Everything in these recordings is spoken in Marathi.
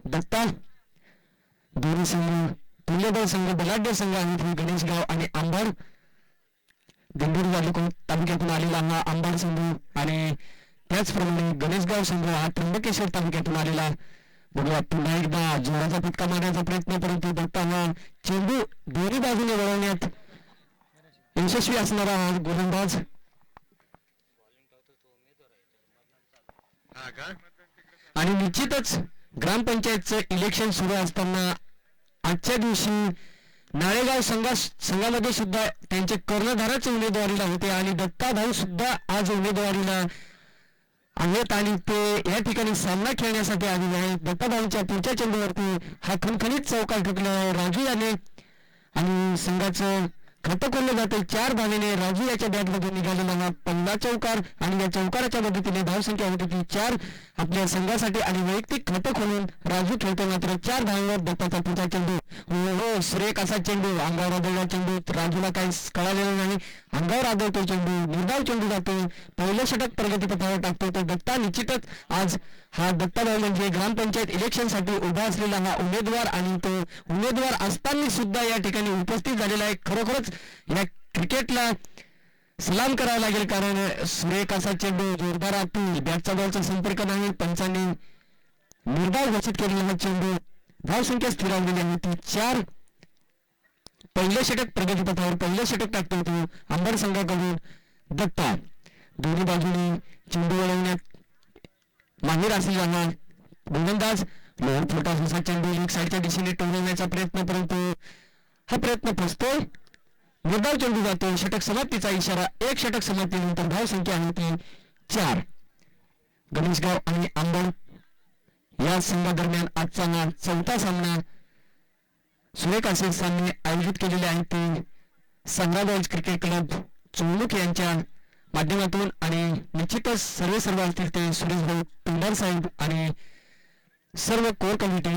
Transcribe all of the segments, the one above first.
दत्ता दोन्ही संघ तुल्यबळ संघ बलाढ्य संघ आणि गणेशगाव आणि आंबड दिंडोरी तालुक्यातून आलेला हा आंबड संघ आणि त्याचप्रमाणे गणेशगाव संघ हा त्र्यंबकेश्वर तालुक्यातून आलेला. बघूया पुन्हा एकदा जोराचा फटका मारण्याचा प्रयत्न परंतु दत्ता हा चेंडू दोन्ही बाजूने वळवण्यात यशस्वी असणारा हा गोलंदाज. आणि निश्चितच ग्रामपंचायतचं इलेक्शन सुरू असताना आजच्या दिवशी नाळेगाव संघामध्ये सुद्धा त्यांचे कर्णधारच उमेदवारीला होते आणि दत्ता भाऊ सुद्धा आज उमेदवारीला आहेत आणि ते या ठिकाणी सामना खेळण्यासाठी आलेले आहेत. दत्ता भाऊंच्या पुढच्या चेंडूवरती हा खणखणीत चौकार ठोकला राजू याने आणि संघाचं खातं खोललं जातं 4 धावेने. राजू याच्या बॅटमधून निघालेला हा पहिला चौकार आणि या चौकाराच्या मदतीने धावसंख्या होती ती 4 आपल्या संघासाठी आणि वैयक्तिक खातं खोलून राजू खेळतो मात्र 4 धावेवर दत्ताचा पुढचा चेंडू. हो सुरेख असा चेंडू अंगावर आदळला चेंडू राजूला काही कळालेलं नाही. अंगावर आदळतो चेंडू निर्धाव चेंडू जातो. पहिलं षटक प्रगतीपथावर टाकतो तो दत्ता. निश्चितच आज हा दत्ता भाऊ म्हणजे ग्रामपंचायत इलेक्शनसाठी उभा असलेला हा उमेदवार आणि तो उमेदवार असताना सुद्धा या ठिकाणी उपस्थित झालेला आहे. खरोखरच या क्रिकेटला सलाम करावा लागेल कारण सुरेख असा चेंडू जोरदार आतून बॅटचा बॉलचा संपर्क नाही. पंचांनी निर्धाव घोषित केलेला हा चेंडू धावसंख्या स्थिरावलेली आहे ती 4. पहिलं षटक प्रगतीपथावर पहिलं षटक टाकतो तो अंबड संघाकडून दत्ता. दोन्ही बाजूने चेंडू वळवण्यात माहीर असलेला हा गोलंदाज लोअर फुलटॉस असा चेंडू लेग साईडच्या दिशेने टोलवण्याचा प्रयत्न परंतु हा प्रयत्न फसतोय. निर्धाव चेंडू जातो. षटक समाप्तीचा इशारा. 1 षटक समाप्तीनंतर धावसंख्या आहे ती 4. गणेशगाव आणि आंबड या संघादरम्यान आजचा हा 4था सामना सुरेख असे सामने आयोजित केलेले आहेत ते संघाबॉयज क्रिकेट क्लब चोळमुख यांच्या माध्यमातून आणि निश्चितच सर्व असतील ते सुरेश भाऊ पिंडार साहेब आणि सर्व कोर कमिटी.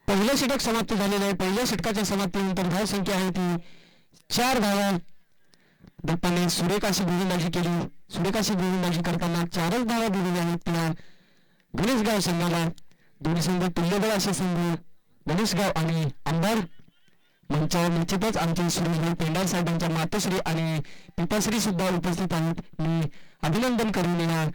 पहिलं षटक समाप्त झालेलं आहे. पहिल्या षटकाच्या समाप्तीनंतर धावसंख्या आहे ती 4 धावा. दत्ताने सुरेखाशी गोलंदाजी केली. सुरेखाशी गोलंदाजी करताना 4च धावा दिलेल्या आहेत त्या गणेशगाव संघाला. दोन्ही संघ तुल्यबळ असे संघ गणेशगाव आणि आंबड मंचावर निश्चितच आमचे सुरेशभाऊ पेंडार साहेबांच्या मातोश्री आणि पिताश्री सुद्धा उपस्थित आहेत. मी अभिनंदन करून या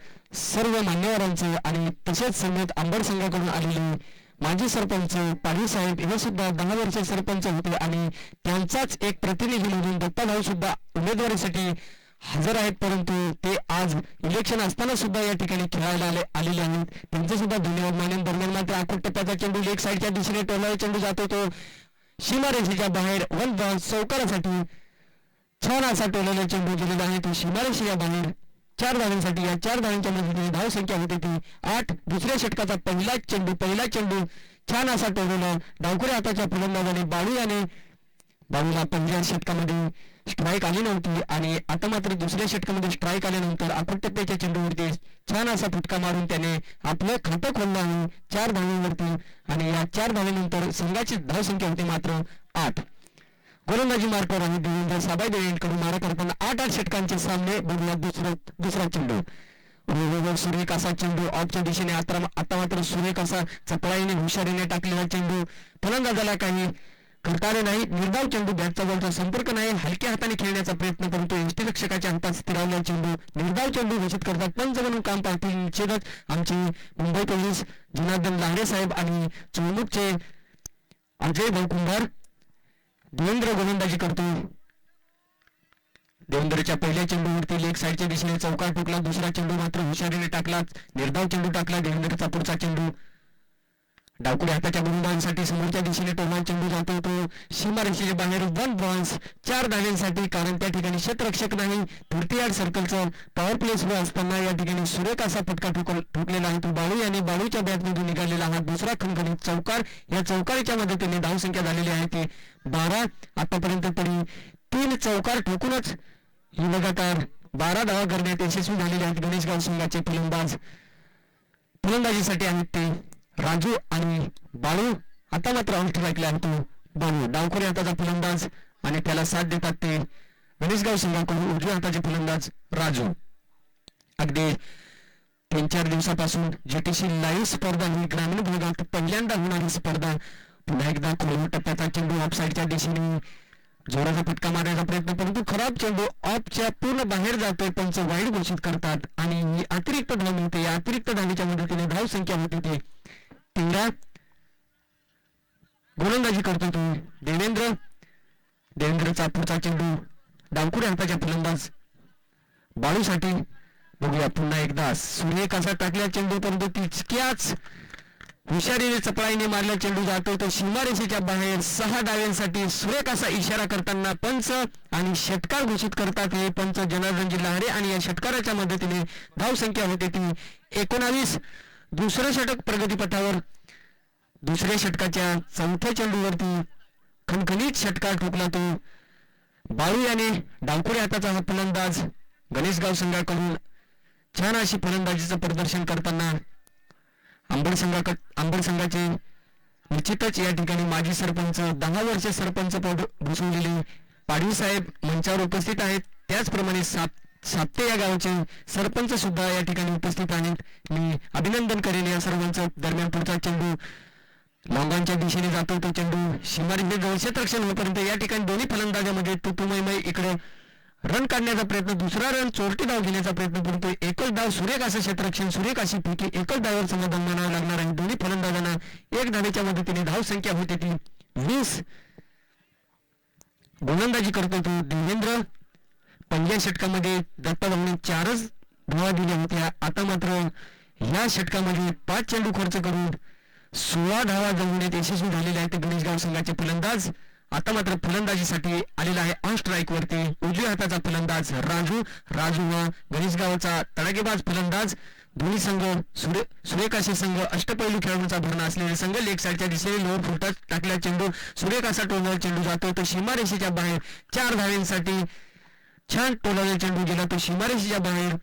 सर्व मान्यवरांचं आणि तसेच संगत आंबड संघाकडून आलेले माजी सरपंच पाटील साहेब हे सुद्धा 10 वर्ष सरपंच होते आणि त्यांचाच एक प्रतिनिधी म्हणून दत्ता भाऊ सुद्धा उमेदवारीसाठी हजर आहेत परंतु ते आज इलेक्शन असताना सुद्धा या ठिकाणी खेळायला आलेले आहेत. त्यांचे सुद्धा धन्यवाद मानेन. दरम्यान मात्र आखूड टप्प्याचा चेंडू लेग साईडच्या दिशेने टोलावा चेंडू जातो तो सीमारेषेच्या बाहेर 1 बॉल चौकारासाठी छान असा टोलाला चेंडू दिलेला आहे तो सीमारेषेच्या बाहेर 4 धावांसाठी. या 4 धावांच्या मदतीने धावसंख्या होती ती 8. दुसऱ्या षटकाचा पहिला चेंडू छान असा टोलवला डावखुऱ्या हाताच्या फलंदाजाने बाळूला पहिल्या षटकामध्ये स्ट्राईक आली नव्हती आणि आता मात्र दुसऱ्या षटकामध्ये स्ट्राईक आल्यानंतर आखूड टप्प्याच्या चेंडूवरती छान असा फटका मारून त्याने आपलं खातं खोललं आहे 4 धावांवरती आणि या 4 धावांनंतर संघाची धावसंख्या होती मात्र 8. गोलंदाजी मार्कवर आणि देवेंद्र साबाई देवेंकडून मारा करताना 8 षटकांचे सामने. बघूया दुसरा चेंडू सुरेख असा चेंडू ऑफच्या दिशेने आता मात्र सुरेख असा चपळाईने हुशारीने टाकलेला चेंडू फलंदाजाला काही करता आले नाही. निर्धाव चेंडू बॅटचा बॉलचा संपर्क नाही. हलक्या हाताने खेळण्याचा प्रयत्न करतो यष्टीरक्षकाच्या हातात स्थिरावलेला चेंडू निर्धाव चेंडू घोषित करतात. पंच म्हणून काम पाहतील निश्चितच आमचे मुंबई पोलीस जनार्दन लांडे साहेब आणि चोळमुखचे अजय भाऊ कुंभार. देवेंद्र गोलंदाजी करतो. देवेंद्रच्या पहिल्या चेंडूवरती लेग साईडच्या दिशेने चौकार ठोकला. दुसरा चेंडू मात्र हुशारीने टाकला. निर्धाव चेंडू टाकला. देवेंद्रचा पुढचा चेंडू डावकुड्या हाताच्या गोलंदाजांसाठी समोरच्या दिशेने टोलवान चेंडू जातो तो सीमारेषेच्या बाहेर 1 बॉल 4 धावांसाठी कारण त्या ठिकाणी क्षेत्ररक्षक नाही. 30 सर्कलचा पॉवर प्ले सुरू असताना या ठिकाणी सुरेख असा फटका ठोकलेला आहे तो बाळू आणि बाळूच्या बॅटमधून निघालेला हा दुसरा खणखणीत चौकार. या चौकारीच्या मदतीने धावसंख्या झालेली आहे ती 12. आतापर्यंत तरी 3 चौकार ठोकूनच ही लगातार 12 धावा करण्यात यशस्वी झालेले आहेत गणेशगाव संघाचे फलंदाज. फलंदाजीसाठी आहेत ते राजू आणि बाळू. आता मात्र आउट राखला आहे तो बाळू. डावखोरी हाताचा फलंदाज आणि त्याला साथ देतात ते गणेशगाव संघाकडून उजव्या हाताचे फलंदाज राजू. अगदी 3-4 दिवसापासून जीटीसी लाईव्ह स्पर्धा ही ग्रामीण भागात पहिल्यांदा होणारी स्पर्धा. पुन्हा एकदा खोलवर टप्प्याचा चेंडू ऑफ साईडच्या दिशेने जोराचा फटका मारण्याचा प्रयत्न, परंतु खराब चेंडू ऑफच्या पूर्ण बाहेर जातोय. पंच वाईड घोषित करतात आणि ही अतिरिक्त धाव मिळते. या अतिरिक्त धावेच्या मदतीने धाव संख्या होती ते 13. गोलंदाजी करतो तो देवेंद्र. देवेंद्रचा पुढचा चेंडू डावखुऱ्या हाताच्या फलंदाज बाळूसाठी. बघूया पुन्हा एकदा सुरेख असा टाकल्या चेंडू, परंतु तितक्याच हुशारीने चपळाईने मारला चेंडू जातो तो सीमारेषेच्या बाहेर. 6 डाव्यांसाठी सुरेख असा इशारा करताना पंच आणि षटकार घोषित करतात हे पंच जनार्दनजी लहारे आणि या षटकाराच्या मदतीने धाव संख्या होते ती 19. दुसरं षटक प्रगतीपथावर. दुसऱ्या षटकाच्या चौथ्या चेंडूवरती खणखणीत षटकार ठोकला तो बाळू याने. डावखुऱ्या हाताचा हा फलंदाज गणेशगाव संघाकडून छान अशी फलंदाजीचं प्रदर्शन करताना अंबड संघाचे निश्चितच या ठिकाणी माजी सरपंच 10 वर्ष सरपंच पद भूषवलेले पाडवी साहेब मंचावर उपस्थित आहेत. त्याचप्रमाणे साप्ते या गावाचे सरपंच सुद्धा या ठिकाणी उपस्थित आहेत. मी अभिनंदन करेन या सर्वांचं. दरम्यान पुढचा चेंडू लॉंगांच्या दिशेने जातो तो चेंडू सीमारेषे जवळ क्षेत्ररक्षण होईपर्यंत या ठिकाणी दोन्ही फलंदाजामध्ये तुतुमय इकडे रन काढण्याचा प्रयत्न, दुसरा रन चोरटी धाव घेण्याचा प्रयत्न करतो. एकच धाव सुरेख असं क्षेत्ररक्षण, सुरेख अशी फेकी, एकच धावावर समाधान मानावं लागणार आहे. दोन्ही फलंदाजांना एक धावेच्या मदतीने धाव संख्या होते ती 20. गोलंदाजी करतो तो देवेंद्र. पहिल्या षटकामध्ये दत्ता भाऊने 4च धावा दिल्या होत्या. आता मात्र या षटकामध्ये 5 चेंडू खर्च करून 16 धावा जमवण्यात यशस्वी झालेले आहेत गणेशगाव संघाचे फलंदाज. आता मात्र फलंदाजीसाठी आलेला आहे ऑन स्ट्राईक वरती उजव्या हाताचा फलंदाज राजू. राजू हा गणेशगावचा तडाखेबाज फलंदाज. दोन्ही संघ सुरेख असे संघ अष्टपैलू खेळाडूंचा भरणा असलेले संघ. लेग साईडच्या दिशेने लोअर फुटात टाकला चेंडू सुरेख असा टोलवर चेंडू जातो तो सीमारेषेच्या बाहेर. 4 धाव्यांसाठी छान टोलवलेला चेंडू गेला तो सीमारेषेच्या बाहेर.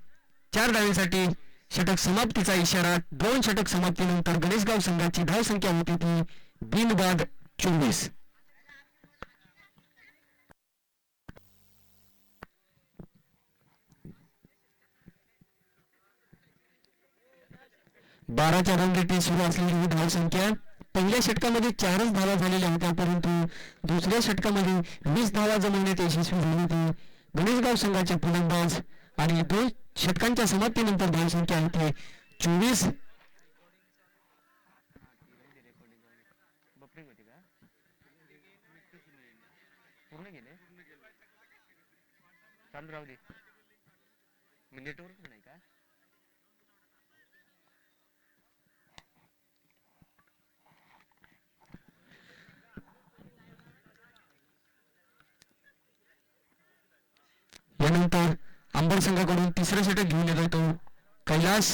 4 धाव्यांसाठी षटक समाप्तीचा इशारा. 2 षटक समाप्तीनंतर गणेशगाव संघाची धाव संख्या होती ती बिनबाद 24. बाराच्या रनरेटने सुरू असलेली ही धाव संख्या. पहिल्या षटकामध्ये 4च धावा झालेल्या होत्या, परंतु दुसऱ्या षटकामध्ये 20 धावा जमवण्यात यशस्वी झाली होती गणेशगाव संघाचे फलंदाज आणि 2 षटकांच्या समाप्तीनंतर धाव संख्या होती 24. यानंतर अंबड संघाकडून तिसरं षटक घेऊन येत होतो कैलास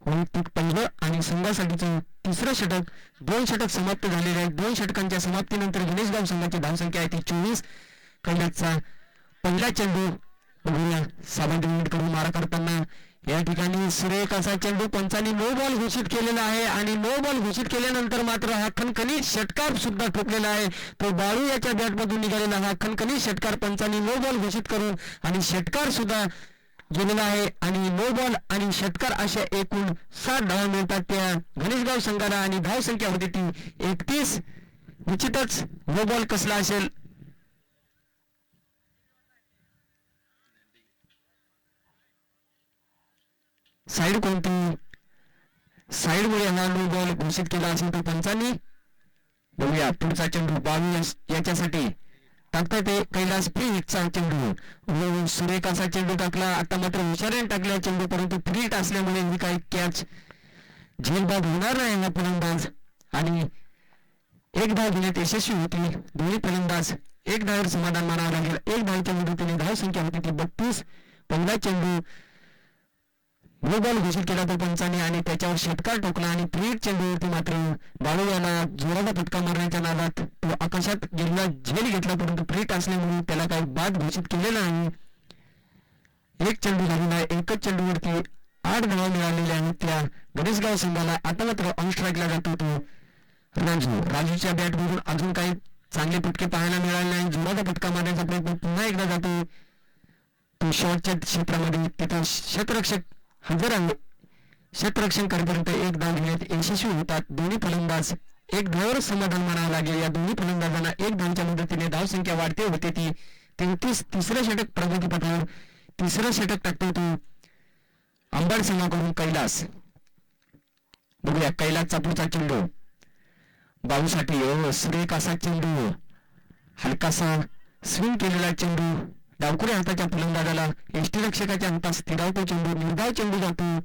वैयक्तिक पहिलं आणि संघासाठीचं तिसरं षटक. 2 षटक समाप्त झालेले आहेत. 2 षटकांच्या समाप्तीनंतर गणेशगाव संघाची धावसंख्या आहे ती 24. कैलासचा पहिला चेंडू बघूया. साबंत मारा करताना या ठिकाणी सुरेख असा चेंडू पंचांनी नो बॉल घोषित केलेला आहे आणि नो बॉल घोषित केल्यानंतर मात्र हा खणखणीत षटकार सुद्धा ठोकलेला आहे. तो बाळू याच्या बॅटमधून निघालेला हा खणखणीत षटकार पंचांनी नो बॉल घोषित करून आणि षटकार सुद्धा गेलेला आहे आणि नो बॉल आणि षटकार अशा एकूण 7 धावा मिळतात त्या गणेशगाव संघाला आणि धाव संख्या होती ती 31. निश्चितच नो बॉल कसला असेल. साईड कोणती साईडमुळे हा नो बॉल घोषित केला असेल तो पंचांनी. बघूया पुढचा चेंडू बाळू याच्यासाठी टाकता ते कैलास फ्री हिटचा चेंडू. सुरेख असा चेंडू टाकला. आता मात्र हुशारीने टाकला चेंडू, परंतु फ्री हिट असल्यामुळे ही काही कॅच झेलबाद होणार नाही हा फलंदाज आणि 1 धाव घेण्यात यशस्वी होती दोन्ही फलंदाज. 1 धावावर समाधान मानावं लागेल. 1 धावच्या मदतीने धाव संख्या होती ती 32. पहिला चेंडू नो बॉल घोषित केला तो पंचाने आणि त्याच्यावर षटकार ठोकला आणि फ्री हिट चेंडूवरती मात्र बाळू याला जोराचा फटका मारण्याच्या नादात तो आकाशात गेलेला झेल घेतला, परंतु फ्री हिट असल्यामुळे त्याला काही बाद घोषित केलेला नाही. 1 चेंडू झालेला आहे. एकच चेंडूवरती 8 धावा मिळालेल्या आहेत त्या गणेशगाव संघाला. आता मात्र ऑन स्ट्राईकला जातो तो राजूच्या बॅटमधून अजून काही चांगले फटके पाहायला मिळाले नाही. जोराचा फटका मारण्याचा प्रयत्न पुन्हा एकदा जातो तो शॉटच्या क्षेत्रामध्ये. तिथं क्षेत्ररक्षक हजर आहे. क्षेत्ररक्षण करेपर्यंत एक धाव घेण्यात यशस्वी होतात दोन्ही फलंदाज. एक धावावर समाधान मानावं लागेल. या दोन्ही फलंदाजांना एक धावच्या मदतीने धावसंख्या वाढते होते ती 33. तिसरं षटक प्रगतीपथावर तिसरं षटक टाकतो तो अंबड संघाकडून कैलास. बघूया कैलासचा पुढचा चेंडू बाऊसाठी सुरेख असा चेंडू, हलकासा स्विंग केलेला चेंडू डावकुऱ्या हाताच्या फलंदाजाला यष्टीरक्षकाच्या हातात स्थिरावतो चेंडू. निर्धाव चेंडू जातो.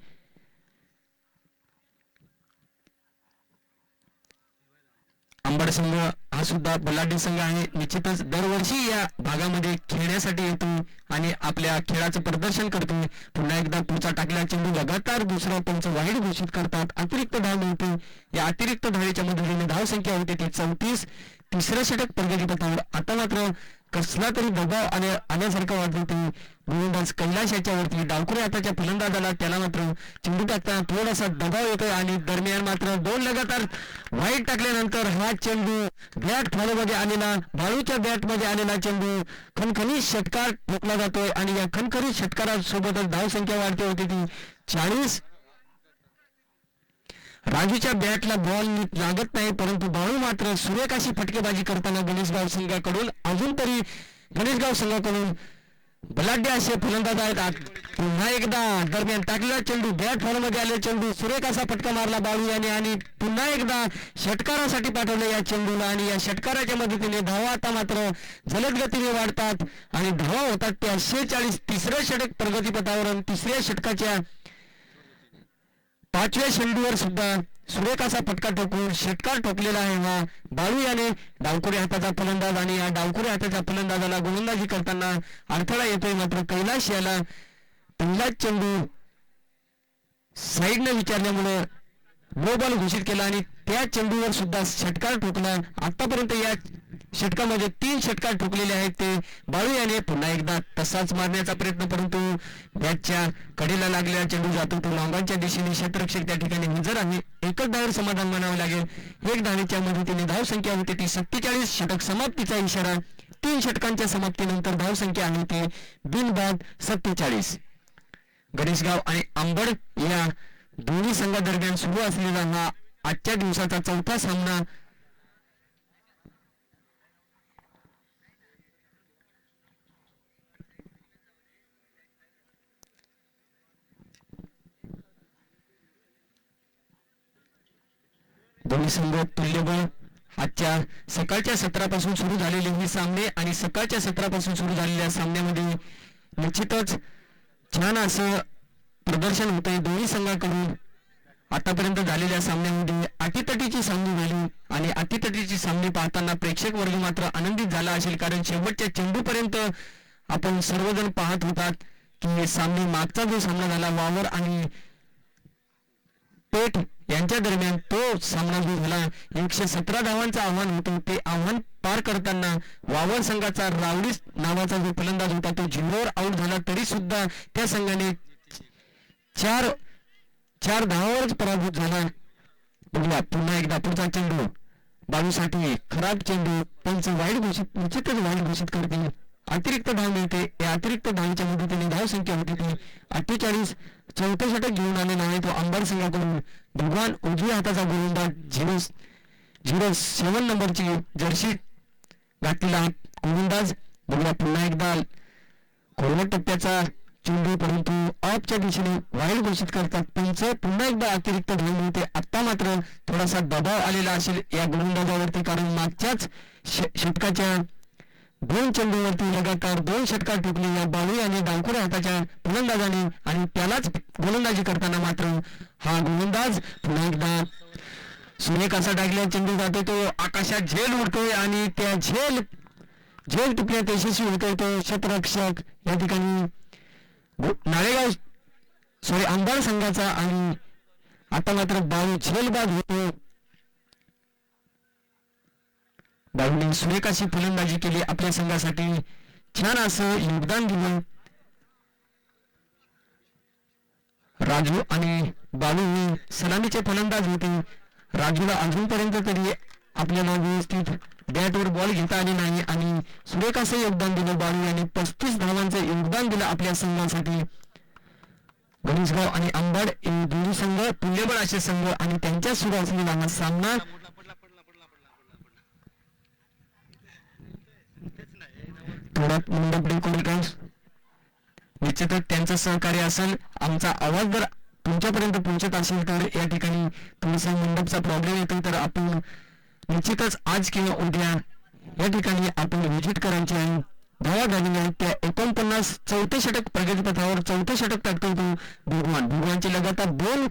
अंबड संघ हा सुद्धा बलाढ्य संघ आहे. निश्चितच दरवर्षी या भागामध्ये खेळण्यासाठी येतो आणि आपल्या खेळाचं प्रदर्शन करतो. पुन्हा एकदा पुढचा टाकलेला चेंडू लगातार दुसरा पंच वाईड घोषित करतात. अतिरिक्त धाव मिळते. या अतिरिक्त धावेच्या मदतीने धाव संख्या होते ती 34. तिसरं षटक प्रगतीपथावर. आता मात्र कसला तरी दबाव आल्यासारखं वाटतं ते गोलंदाज कैलास याच्यावरती. डावकुऱ्या हाताच्या फलंदाजाला त्याला मात्र चेंडू टाकताना थोडासा दबाव येतोय आणि दरम्यान मात्र 2 लगातार वाईट टाकल्यानंतर हा चेंडू बॅट फॉलोमध्ये आलेला बाळूच्या बॅटमध्ये आलेला चेंडू खणखणीत षटकार ठोकला जातोय आणि या खणखणीत षटकारासोबतच धावसंख्या वाढते होती ती 40. राजूच्या बॅटला बॉल लागत नाही परंतु बाळू मात्र सुरेख अशी फटकेबाजी करताना गणेशगाव संघाकडून अजून तरी गणेशगाव संघाकडून बलाढ्य असे फलंदाज आहेत. पुन्हा एकदा दरम्यान टाकलेला चेंडू बॅट फॉलमध्ये आले चेंडू सुरेख असा फटका मारला बाळू याने आणि पुन्हा एकदा षटकारासाठी पाठवलं या चेंडूला आणि या षटकाराच्या मदतीने धावा आता मात्र जलद गतीने वाढतात आणि धावा होतात त्या 46. तिसरं षटक प्रगतीपथावर. तिसऱ्या षटकाच्या 5व्या चेंडूवर सुद्धा सुरेख असा फटका ठोकून षटकार ठोकलेला आहे हा बाळू याने. डावकुऱ्या हाताचा फलंदाज आणि या डावकुऱ्या हाताच्या फलंदाजाला गोलंदाजी करताना अडथळा येतोय. मात्र कैलास याला पहिलाच चेंडू साईडने विचारल्यामुळे नो बॉल घोषित केला आणि त्या चेंडूवर सुद्धा षटकार ठोकला. आतापर्यंत या षटकामध्ये 3 षटकार ठोकलेले आहेत ते बाळू याने. पुन्हा एकदा तसाच मारण्याचा प्रयत्न परंतु बॅटच्या कडेला लागलेला चेंडू जातो तो लॉंगांच्या दिशेने. क्षेत्ररक्षक त्या ठिकाणी हजर आहे. एकच धावावर समाधान मानावं लागेल. एक धावेच्या मदतीने धावसंख्या होते ती 47. षटक समाप्तीचा इशारा. 3 षटकांच्या समाप्तीनंतर धावसंख्या आहे ती बिनबाद 47. गणेशगाव आणि अंबड या दोन्ही संघादरम्यान सुरू असलेला हा आजच्या दिवसाचा चौथा सामना दोन्ही संघ तुल्यबळ. आजच्या सकाळच्या सत्रापासून सुरू झालेले हे सामने आणि सकाळच्या सत्रापासून सुरू झालेल्या सामन्यामध्ये निश्चितच छान असं प्रदर्शन होतंय दोन्ही संघाकडून. आतापर्यंत झालेल्या सामन्यामध्ये अटीतटीची सामने झाली आणि अटीतटीची सामने पाहताना प्रेक्षक वर्ग मात्र आनंदित झाला असेल कारण शेवटच्या चेंडूपर्यंत आपण सर्वजण पाहत होतात की सामने मागचा जो सामना झाला वावर आणि पेठ यांच्या दरम्यान तो सामना जो झाला 117 धावांचं आव्हान होतं. ते आव्हान पार करताना वावर संघाचा रावडी नावाचा जो फलंदाज होता तो झिरोवर आऊट झाला तरी सुद्धा त्या संघाने 4 धावावरच पराभूत झाला. बघूया पुन्हा एकदा पुढचा चेंडू बाळूसाठी खराब चेंडू. पंच वाईट घोषित निश्चितच वाईट घोषित करते. अतिरिक्त धाव मिळते. या अतिरिक्त धावच्या मदतीने धाव संख्या होती ती 48. चौथं षटक घेऊन आलेला आहे तो अंबड संघाकडून. भगवान उजव्या हाताचा गोलंदाज 07 नंबरची जर्सी घातलेला गोलंदाज. बघूया पुन्हा एकदा कोरवट टप्प्याचा चेंडू परंतु ऑफच्या दिशेने वाईड घोषित करतात पंच. पुन्हा एकदा अतिरिक्त धाव मिळते. आता मात्र थोडासा दबाव आलेला असेल या गोलंदाजावरती कारण मागच्याच षटकाच्या 2 चेंडूवरती लगातार 2 षटकार ठोकले या बाळू आणि डावकुऱ्या हाताच्या फलंदाजाने आणि त्यालाच गोलंदाजी करताना मात्र हा गोलंदाज पुन्हा एकदा सुरेख असा टाकलेला चेंडू जातो तो आकाशात झेल उडतोय आणि त्या झेल टिपण्यात यशस्वी होतोय तो क्षेत्ररक्षक या ठिकाणी अंबड संघाचा आणि आता मात्र बाळू झेलबाद होतो. बाळूने सुरेख अशी फलंदाजी केली आपल्या संघासाठी छान असं योगदान दिलं. राजू आणि बालू हे सलामीचे फलंदाज होते. राजूला अजूनपर्यंत तरी आपल्याला व्यवस्थित बॅटवर बॉल घेता आले नाही आणि सुरेख असं योगदान दिलं. बालू यांनी 35 धावांचं योगदान दिलं आपल्या संघासाठी. गणेशगाव आणि अंबड हे दोन्ही संघ तुल्यबळ असे संघ आणि त्यांच्या सुरू असलेला हा सामना थोडा मंडप डेकोरेटर्स निश्चितच त्यांचं सहकार्य असेल. आमचा आवाज जर तुमच्यापर्यंत पोहोचत असेल तर या ठिकाणी थोडासा मंडपचा प्रॉब्लेम येतो तर आपण निश्चितच आज किंवा उद्या या ठिकाणी आपण व्हिजिट करायची आहे. धावा झालेल्या आहेत त्या 49. चौथे षटक प्रगतीपथावर चौथे षटक टाकतो तो भगवानचे लगातार 2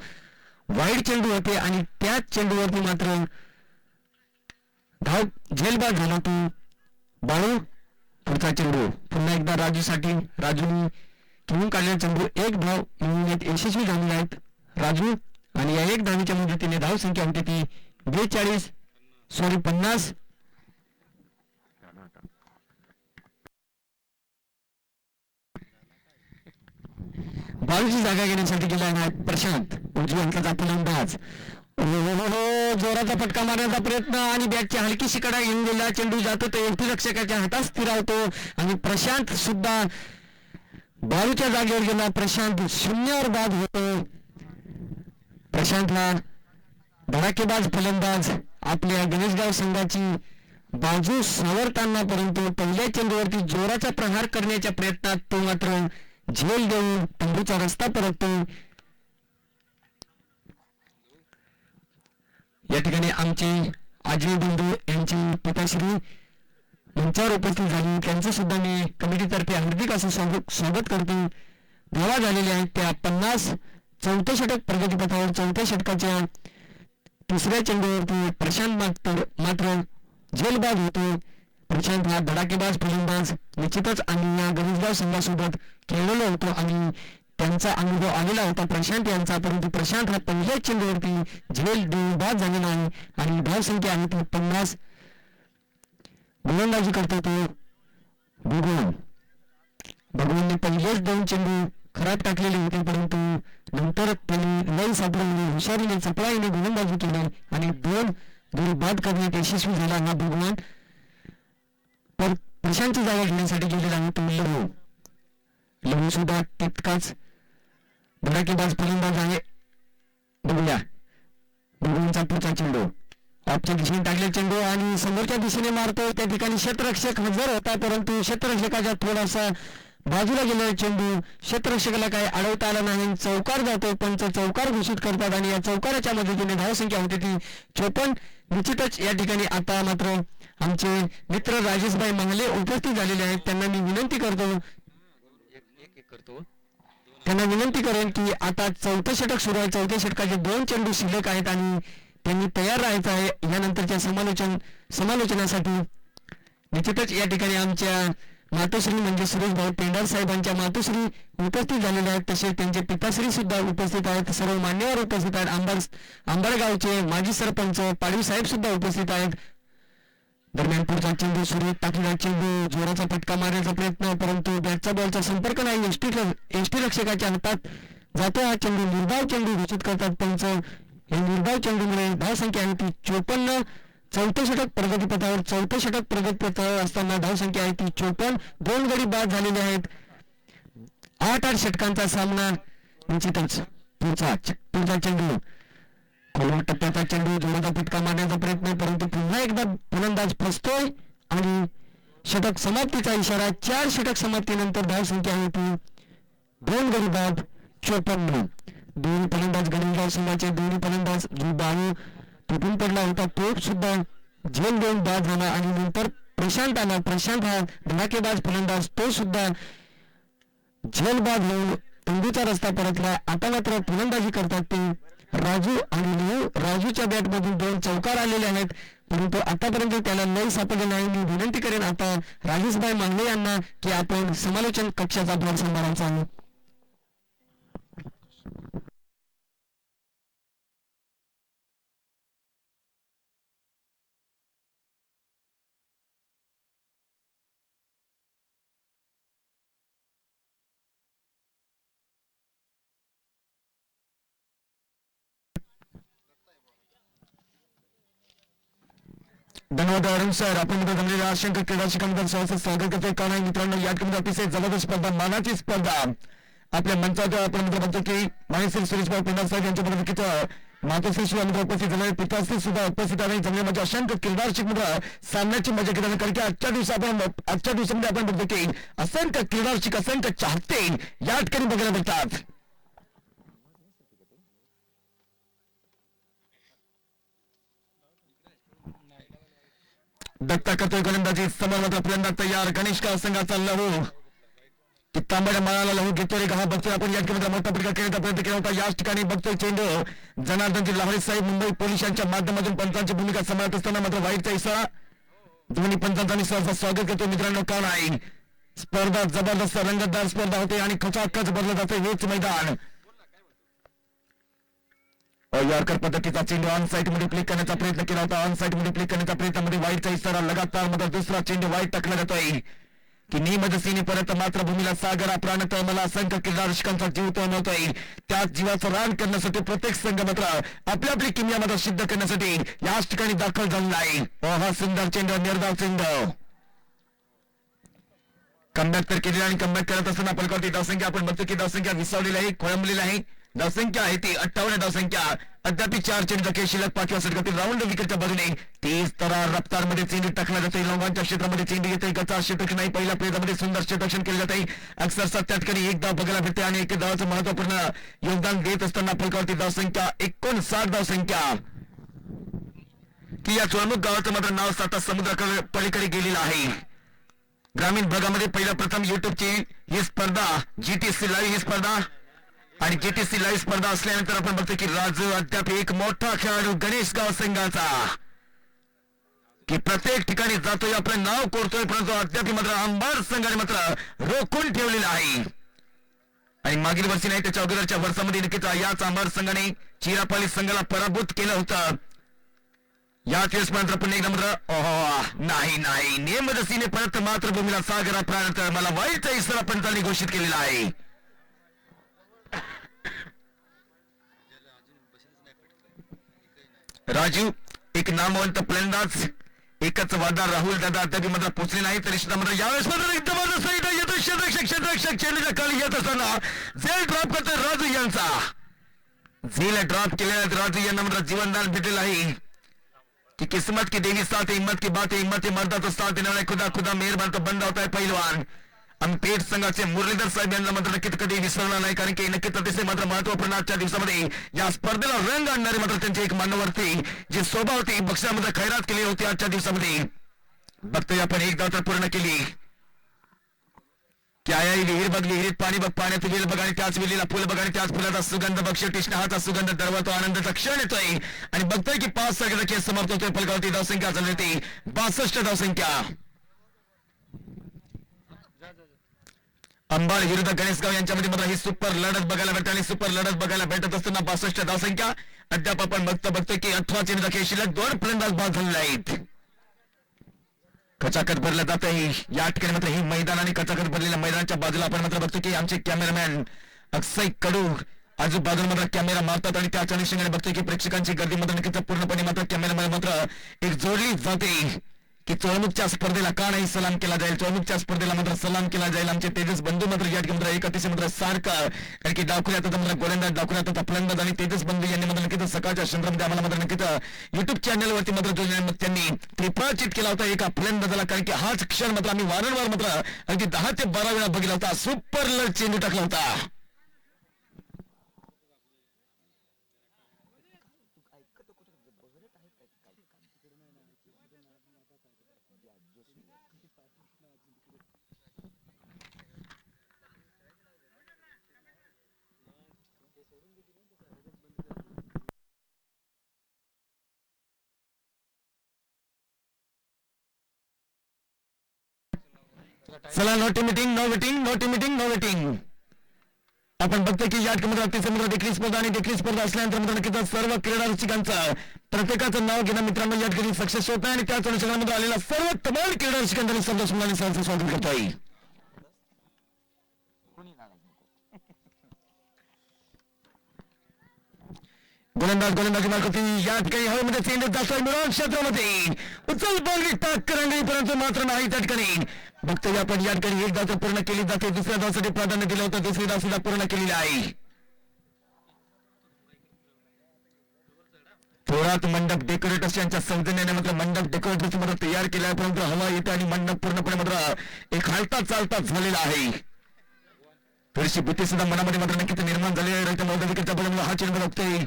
वाईड चेंडू होते आणि त्याच चेंडूवरती मात्र धाव झेलबाद झाला तो बाळू. पुढचा चेंडू पुन्हा एकदा राजूसाठी. राजूने खेळून काढलेला चेंडू 1 धाव मिळवण्यात यशस्वी झालेले आहेत राजू आणि या 1 धावीच्या मदतीने धाव संख्या होती ती 50. बाळूची जागा घेण्यासाठी गेला आहे प्रशांत. उजव्या हाताचा फलंदाज जोराचा फटका मारण्याचा प्रयत्न आणि बॅटची हलकीशी कडा घेऊन गेला. चेंडू जातो तो यष्टीरक्षकाच्या हातात स्थिरावतो आणि प्रशांत सुद्धा बाळूच्या जागेवर गेला. प्रशांत 0वर बाद होतो. प्रशांतला धडाकेबाज फलंदाज आपल्या गणेशगाव संघाची बाजू सावरताना परंतु पहिल्या चेंडूवरती जोराचा प्रहार करण्याच्या प्रयत्नात तो मात्र झेल देऊन तंबूचा रस्ता परततो. या ठिकाणी आमचे आजी बंधू यांची पिताश्री मंचावर उपस्थित झाली. त्यांचं सुद्धा मी कमिटीतर्फे हार्दिक असं स्वागत करतो. धावा झालेल्या आहेत त्या 50. चौथे षटक प्रगतीपथावर चौथ्या षटकाच्या 3ऱ्या चेंडूवरती प्रशांत मात्र झेलबाद होतो. प्रशांत हा धडाकेबाज फलंदाज निश्चितच आम्ही या गणेशगाव संघासोबत खेळलेलो होतो आणि त्यांचा अनुभव आलेला होता प्रशांत यांचा. परंतु प्रशांत हा पहिल्याच चेंडूवरती झेल देऊन बाद झालेला आहे आणि धाव संख्या आहे ती 50. गोलंदाजी करतो तो भगवानने पहिलेच 2 चेंडू खराब टाकलेले होते परंतु नंतर त्यांनी लई सापडून हुशारीने चपळाईने गोलंदाजी केली आणि 2 दूर बाद करण्यात यशस्वी झाला हा भगवान. पण प्रशांतची जागा घेण्यासाठी गेलेला आहे तो लहू सुद्धा तितकाच धडाकेबाज फलंदाज आहे. बघूया भगवानचा पुढचा चेंडू आपच्या दिशेने टाकले चेंडू आणि समोरच्या दिशेने मारतो. त्या ठिकाणी क्षेत्ररक्षक हजर होता परंतु क्षेत्ररक्षकाच्या थोडासा बाजूला गेलेला चेंडू क्षेत्ररक्षकाला काही अडवता आला नाही. चौकार जातो. पंच चौकार घोषित करतात आणि या चौकाराच्या मदतीने धावसंख्या होती ती 54. निश्चितच या ठिकाणी आता मात्र आमचे मित्र राजेशभाई मंगले उपस्थित झालेले आहेत. त्यांना मी विनंती करेन की आता चौथं षटक सुरू आहे. चौथ्या षटकाचे 2 चेंडू शिल्लक आहेत आणि त्यांनी तयार राहायचं आहे यानंतरच्या समालोचनासाठी. निश्चितच या ठिकाणी आमच्या मातोश्री म्हणजे सुरेश भाऊ पेंडार साहेबांच्या मातोश्री उपस्थित झालेल्या आहेत. तसेच त्यांचे पिताश्री सुद्धा उपस्थित आहेत. सर्व मान्यवर उपस्थित आहेत. आंबडगावचे माजी सरपंच पाडवी साहेब सुद्धा उपस्थित आहेत. दरम्यान पुढचा चेंडू सुरेश टाकलेला चेंडू जोराचा फटका मारण्याचा प्रयत्न परंतु बॅटचा बॉलचा संपर्क नाही. यष्टीरक्षकाच्या हातात जातो हा चेंडू. निर्धाव चेंडू घोषित करतात पंच. या निर्धाव चेंडूमुळे धावसंख्या आहे ती 54. चौथं षटक प्रगतीपथावर असताना धावसंख्या आहे ती 54. 2 गडी बाद झालेले आहेत. 8 षटकांचा सामना. निश्चितच पुढचा चेंडू खोलवर टप्प्याचा चेंडू जोराचा फटका मारण्याचा प्रयत्न परंतु पुन्हा एकदा फलंदाज फसतोय आणि षटक समाप्तीचा इशारा. 4 षटक समाप्तीनंतर धावसंख्या आहे ती 2 गडी बाद 54. 2 फलंदाज गणेशगाव संघाचे दोन्ही फलंदाज जो बाळू तुटून पडला होता तो सुद्धा झेल देऊन बाद झाला आणि नंतर प्रशांत आला. प्रशांत हा धडाकेबाज फलंदाज तो सुद्धा झेल बाद होऊन तंबूचा रस्ता परतला. आता मात्र फलंदाजी करतात ते राजू आणि राजूच्या बॅटमधून 2 चौकार आलेले आहेत परंतु आतापर्यंत त्याला लय सापडले नाही. मी विनंती करेन आता राजेशभाई मांगले यांना की आपण समालोचन कक्षाचा भाग सांभाळायचा आहे. धन्यवाद अरुण सर. आपण मध्ये जमलेल्या असंख्य क्रीडा शिक्षकांचं सहर्ष स्वागत करतोय. कारण आहे मित्रांनो, या ठिकाणी अतिशय जबरदस्त स्पर्धा, मानाची स्पर्धा आपल्या मंचावर आपण मित्र बघतो की माणिक सुरेशभाऊ पेंडा साहेब यांच्या बरोबर मातोश्री शिवाय मित्र उपस्थित झाले, पिताश्री सुद्धा उपस्थित आहे. जमले म्हणजे असंख्य क्रीडा शिक्षक सामन्याची मजा घेतात. कारण की आजच्या दिवसामध्ये आपण बघतो की असंख्य क्रीडा शिक्षक, असंख्य चाहते या ठिकाणी बघायला भेटतात. दत्ता करतोय गोलंदाजी, समोर मात्र फलंदाज तयार. गणेश गाव संघाचा लहू की तांबड्या माळाला लहू घेतोय का, हा बघतोय आपण. या ठिकाणी मोठा फटका खेळण्याचा प्रयत्न केला होता. याच ठिकाणी बघतोय चेंडू जनार्दनजी लाहोरे साहेब मुंबई पोलिसांच्या माध्यमातून पंचांची भूमिका सांभाळत असताना मात्र वाईटचा इशारा. दोन्ही पंचांनी सहसा स्वागत करतो मित्रांनो. का नाही, स्पर्धा जबरदस्त रंगतदार स्पर्धा होते आणि खचाखच बदलत जाते हेच मैदान. यॉर्कर पद्धतीचा चेंडू ऑन साईड मध्ये प्ले करण्याचा प्रयत्न केला होता. ऑन साईड मध्ये प्ले करण्याच्या प्रयत्नामध्ये वाईटचा इशारा. लगातार मात्र दुसरा चेंडू वाईट टाकला जातोय की निमदसीने परत मातृभूमीला सागरा प्राण तळमला. असंख्य क्रीडा रसिकांचा जीव तळमळतोय. त्याच जीवाचं रान करण्यासाठी प्रत्येक संघ मात्र आपली आपली किमया मात्र सिद्ध करण्यासाठी याच ठिकाणी दाखल झालेला आहे. हा सुंदर चेंडू, निर्धाव चेंडू. कमबॅक तर केलेला आणि कमबॅक करत असताना पलकावरती धावसंख्या आपण बघतो की धावसंख्या विसावलेली आहे, खोळंबलेली आहे. धावसंख्या आहे ती 58 धावसंख्या. अद्याप 4 चेंडू खेळ शिल्लक. 5व्या षटकातील राऊंड विकेटच्या बाजूने 30 तरार रफ्तारमध्ये चेंडू टाकला जातोय. लोंगांच्या क्षेत्रामध्ये चेंडू येते. गचा षटक नाही, पहिल्या प्रयत्नामध्ये सुंदर षटरक्षण केले जाते. अक्षरशः त्या ठिकाणी एक धाव बघायला भेटते आणि एक धावाचं महत्वपूर्ण योगदान देत असताना फलकावरती धावसंख्या 59 धावसंख्या की या चोळमुख गावाचं मात्र नाव साता समुद्राकडे पलीकडे गेलेलं आहे. ग्रामीण भागामध्ये पहिला प्रथम युट्यूबची ही स्पर्धा, जीटीसी लाईव्ह ही स्पर्धा आणि जीटीसी लाईव्ह स्पर्धा असल्यानंतर आपण बघतो की राजू अद्याप एक मोठा खेळाडू गणेश गाव संघाचा की प्रत्येक ठिकाणी जातोय, आपलं नाव कोरतोय, परंतु अद्याप मात्र अंबार संघाने मात्र रोखून ठेवलेलं आहे. आणि मागील वर्षी नाही, त्याच्या अगोदरच्या वर्षामध्ये नक्कीच याच अंबार संघाने चिरापाली संघाला पराभूत केलं होतं. याच वेळेस मात्र पुन्हा एकदा मात्र नाही नेमदसीने परत मातृभूमीला सागरा प्राण मला वाईटचा इशारा पंचांनी घोषित केलेला आहे. राजू एक नामवंत फलंदाज, एकच वादा राहुल दादा अद्याप मात्र पोचले नाही. तरी सुद्धा मात्र यावेळेस मात्र एक जबरदस्त येतो. क्षेत्ररक्षक चेंडूच्या खाली येत असताना झेल ड्रॉप करतोय राजू यांचा. झेल ड्रॉप केलेला राजू यांना मात्र जीवनदान भेटलेलं आहे कि किस्मत की देवी साथ, हिम्मत की बात है, हिम्मत ही मर्दा तो साथ देने वाला खुदा खुदा मेहरबान तो बंदा होता है पहिलवान. आम्ही पेठ संघाचे मुरलीधर साहेब यांना मात्र नक्कीच कधी विसरणार नाही. कारण की नक्कीच अतिशय मात्र महत्वपूर्ण आजच्या दिवसामध्ये या स्पर्धेला रंग आणणारे मात्र त्यांची एक मान्यवरती जी शोभा होती, बक्षामध्ये खैरात केली होती आजच्या दिवसामध्ये. बघतोय आपण एक धाव तर पूर्ण केली. क्या विहीर बघ, विहिरीत पाणी बघ, पाण्यात वेल बघ आणि त्याच वेलीला फुल बघ आणि त्याच फुलाचा सुगंध बघ. शेवटी हाचा सुगंध दरवतो, आनंदाचा क्षण येतोय आणि बघतोय की 5 सेकंदाचा खेळ समाप्त होतोय. फलकावरती धावसंख्या झाली होती 62 धावसंख्या. अंबाड विरुद्ध गणेशगाव यांच्यामध्ये मात्र ही सुपर लढत बघायला भेटते आणि सुपर लढत बघायला भेटत असताना 62 धावसंख्या. अद्याप आपण बघतोय की 18 चेंडूचा खेळ शिल्लक. 2 फलंदाज बाद झालेले आहेत. कचाकट भरलं जात आहे या ठिकाणी मात्र ही मैदान आणि कचाकट भरलेल्या मैदानाच्या बाजूला आपण मात्र बघतो की आमचे कॅमेरामॅन अक्षय कडू आजूबाजूला मात्र कॅमेरा मारतात आणि त्याच्या अनुषंगाने बघतोय की प्रेक्षकांची गर्दी मात्र नक्कीच पूर्णपणे मात्र कॅमेरामॅन मात्र एक जोडली जाते की चोळमुखच्या स्पर्धेला का नाही सलाम केला जाईल. चोळमुखच्या स्पर्धेला मात्र सलाम केला जाईल. आमचे तेजस बंधू मात्र या ठिकाणी मात्र एक अतिशय मात्र सारखं, कारण की डाकुऱ्यात आता मात्र गोलंदाज, डाकुऱ्यात आता फलंदाज आणि तेजस बंधू यांनी मात्र नक्कीच सकाळच्या संदर्भामध्ये आम्हाला मात्र नक्कीच युट्यूब चॅनलवरती मात्र त्यांनी त्रिफळाचित केला होता एका फलंदाजाला. कारण की हाच क्षण मात्र आम्ही वारंवार मात्र अगदी 10 ते 12 वेळा बघितला होता. सुपर लढ चेंडू टाकला होता. चला, no meeting no waiting, no meeting no waiting. आपण बघतो की या ठिकाणी अतिसमुद्र देखील स्पर्धा आणि देखील स्पर्धा असल्यानंतर नक्कीच सर्व क्रीडा रसिकांचं प्रत्येकाचं नाव घेणं मित्रांनो या ठिकाणी सक्सेस होत आहे आणि त्याच अनुषंगामध्ये आलेला सर्व तमाम क्रीडा रसिकांनी संतोष मुलांनी सहर्ष स्वागत करतोय. गोलंदाजी मार्फती या ठिकाणी हवेमध्ये चेंडू जातोय मिळून क्षेत्रामध्ये उचल बॉलनी टाक करंगळी परंतु मात्र नाही त्या ठिकाणी बघतोय आपण या ठिकाणी एक धाव पूर्ण केली जाते दुसऱ्या धावसाठी प्राधान्य दिलं होतं दुसरी धाव सुद्धा पूर्ण केलेली आहे थोरात मंडप डेकोरेटर्स यांच्या सौजन्याने मात्र मंडप डेकोरेटर्स मध्ये तयार केला आहे परंतु हवा येते आणि मंडप पूर्णपणे मात्र एक हालता चालता झालेला आहे थोडीशी भीती सुद्धा मनामध्ये मात्र नक्कीच निर्माण झाली आहे विकेटच्या बदल हा चेंडू बघतोय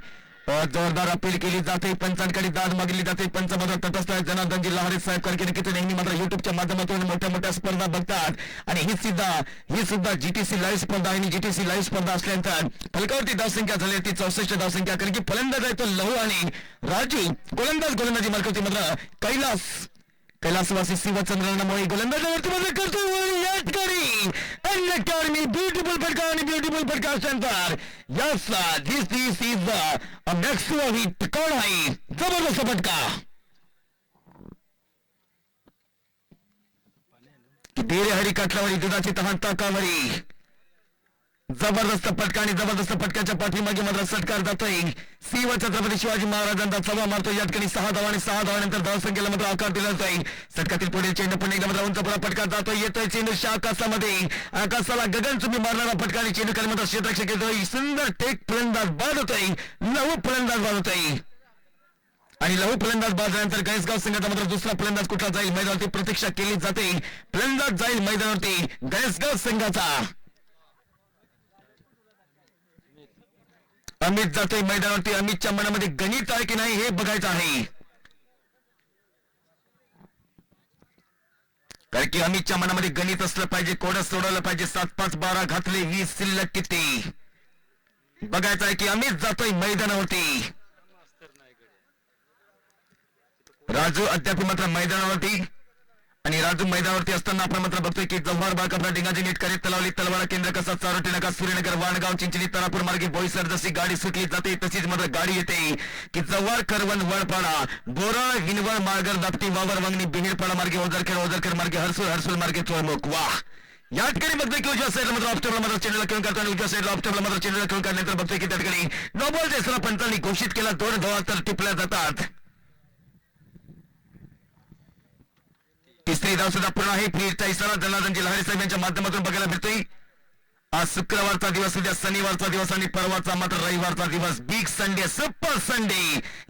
जोरदार अपील केली जाते पंचांकडे दाद मागली जाते पंच मात्र तटस्थ आहेत जनार्दनजी लहारे साहेब कारण नक्कीच नेहमी मात्र युट्यूबच्या माध्यमातून मोठ्या मोठ्या स्पर्धा बघतात आणि ही सुद्धा जीटीसी लाईव्ह स्पर्धा आणि जीटीसी लाईव्ह स्पर्धा असल्यानंतर फलकावरती धावसंख्या झाली ती 64 धावसंख्या कारण की फलंदाज आहे तो लहू आणि राजू गोलंदाजी मार्गावरती मात्र कैलासवासी शिवचंद्रनामुळे गोलंदाजावरती मध्ये करतो या ठिकाणी ब्युटिफुल फटका आणि ब्युटिफुल फटका centre yes this is a maximum hit कोण आहे जबरदस्त फटका डेरे हरी काठलावरी दुधाची तहान ताकावरी जबरदस्त फटका आणि जबरदस्त फटक्याच्या पाठीमागे मात्र सत्कार जातोय शिव छत्रपती शिवाजी महाराजांचा चवा मारतो या ठिकाणी 6 धावा आणि 6 धावानंतर धावसंख्येला मात्र आकार दिला जातोय सटकातील पुढील चेंडू पुन्हा एकदा मात्र उंच पुरा फटका जातोय येतोय चेंडू आकाशामध्ये आकाशाला गगनचुंबी मारणारा फटका आणि चेंडू खाली मात्र क्षेत्ररक्षक येतोय सुंदर टेक फलंदाज बाद होतोय लहू फलंदाज बाद होतोय आणि लहू फलंदाज बाद झाल्यानंतर गणेशगाव संघाचा मात्र दुसरा फलंदाज कुठला जाईल मैदानावरती प्रतीक्षा केली जाते फलंदाज जाईल मैदानावरती गणेशगाव संघाचा अमित जातोय मैदानावरती अमितच्या मनामध्ये गणित आहे की नाही हे बघायचं आहे कारण की अमितच्या मनामध्ये गणित असलं पाहिजे कोडं सोडवलं पाहिजे 7-5-12 घातले 20 शिल्लक किती बघायचं आहे की अमित जातोय मैदानावरती राजू अद्याप मात्र मैदानावरती आणि राजू मैदानावरती असताना आपण मात्र बघतोय की जव्हार बाग डिंगाची नीट करीत तलावली तलवाडा केंद्र कसा चारोटी नका सूर्यनगर वाणगाव चिंचणी तरापूर मार्गे बोईसर जशी गाडी सुटली जाते तशीच मात्र गाडी येते की जव्हार करवण वळपाडा बोराळ हिनवळ माळगर दापटी वावर वांगणी बिहिरपाडा मार्गे ओझरखेड मार्गे हरसूल मार्गे चोळमुख वाह या ठिकाणी बघतोय की उजव्या साईडला मात्र ऑप्टरला मात्र चेंडूला खेळून करताना उजव्या साईडला ऑप्टरला मात्र चेंडूला खेळून काढल्यानंतर बघतोय की त्या ठिकाणी नो बॉल इशारा पंचांनी घोषित केला 2 धावा तर टिपल्या जातात तिसरी धाव सुद्धा पूर्ण आहे फिरचा इशारा जनार्दनजी लहारे साहेब यांच्या माध्यमातून बघायला मिळतोय आज शुक्रवारचा दिवस उद्या शनिवारचा दिवस आणि परवाचा मात्र रविवारचा दिवस बिग संडे सुपर संडे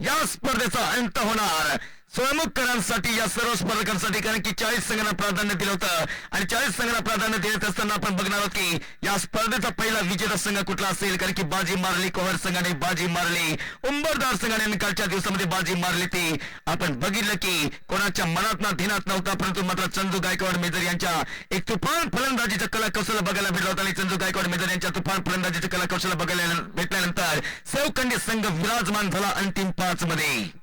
या स्पर्धेचा अंत होणार स्वयंमुखकरांसाठी या सर्व स्पर्धकांसाठी कारण की 40 संघांना प्राधान्य दिलं होतं आणि 40 संघांना प्राधान्य देत असताना आपण बघणार आहोत की या स्पर्धेचा पहिला विजेता संघ कुठला असेल कारण की बाजी मारली कोहर संघाने बाजी मारली उंबरदार संघाने कालच्या दिवसामध्ये बाजी मारली ती आपण बघितलं की कोणाच्या मनात धिनात नव्हता परंतु मात्र चंदू गायकवाड मेजर यांच्या एक तुफान फलंदाजीचं कला कौशल्य बघायला भेटलं होतं आणि चंदू गायकवाड मेजर यांच्या तुफान फलंदाजीचं कला कौशल्य बघायला भेटल्यानंतर सेवकंडी संघ विराजमान झाला अंतिम 5 मध्ये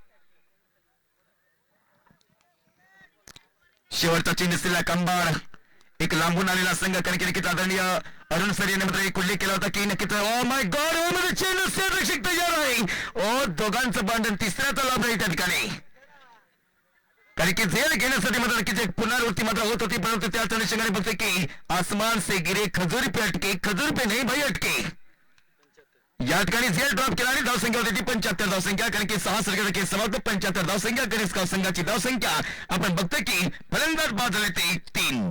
शेवटचा चेंडू असलेला कंबाड एक लांबून आलेला संघ कारण आदरणीय अरुण सर यांनी मात्र एक उल्लेख केला होता की नक्कीच ओ माय गॉड मध्ये चेंडू क्षेत्ररक्षक तयार आहे ओ दोघांचं भांडण तिसऱ्याचा लाभ आहे त्या ठिकाणी कारण की झेल घेण्यासाठी मात्र नक्कीच एक पुनरावृत्ती मात्र होत होती परंतु त्या अनुषंगाने बघतोय की आसमान से गिरे खजूर पे अटके खजूर पे नाही भाई अटके या ठिकाणी झेल ड्रॉप केला आणि धावसंख्या होती 75 धावसंख्या कारण की 6 सर्कलचे समाप्त 75 धावसंख्या गणेशगाव संघाची धावसंख्या आपण बघतोय की फलंदाज बाद झाले ते 3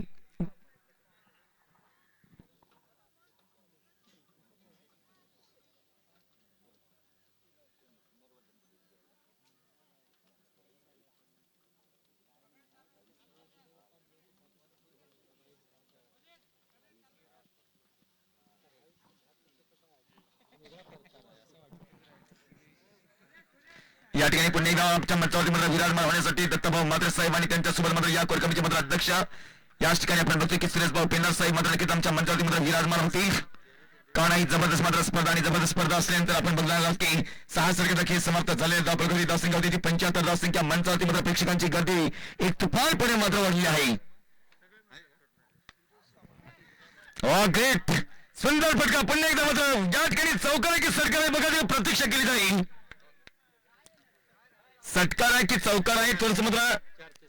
या ठिकाणी पुन्हा एकदा आमच्या मंचावरती मात्र विराजमान होण्यासाठी दत्ताभाऊ मात्रे साहेब आणि त्यांच्यासोबत मात्र या कोर कमिटीचे मात्र अध्यक्ष याच ठिकाणी आपण बघतोय की सुरेशभाऊ पेंदार साहेब मात्र नक्कीच आमच्या मंचावरती मात्र विराजमान होतील कारण ही जबरदस्त मात्र स्पर्धा आणि जबरदस्त स्पर्धा असल्यानंतर आपण बघणार आहोत की 6 सर्कलचा खेळ समाप्त झालेला धावसंख्या होती 75 धावसंख्या मंचावरती मात्र प्रेक्षकांची गर्दी एक तुफानपणे मात्र वाढली आहे ग्रेट सुंदर फटका पुन्हा एकदा मात्र या ठिकाणी चौकार की सरकार आहे बघा प्रतीक्षा केली जाईल सटकार आहे की चौकार आहे थोडस मात्र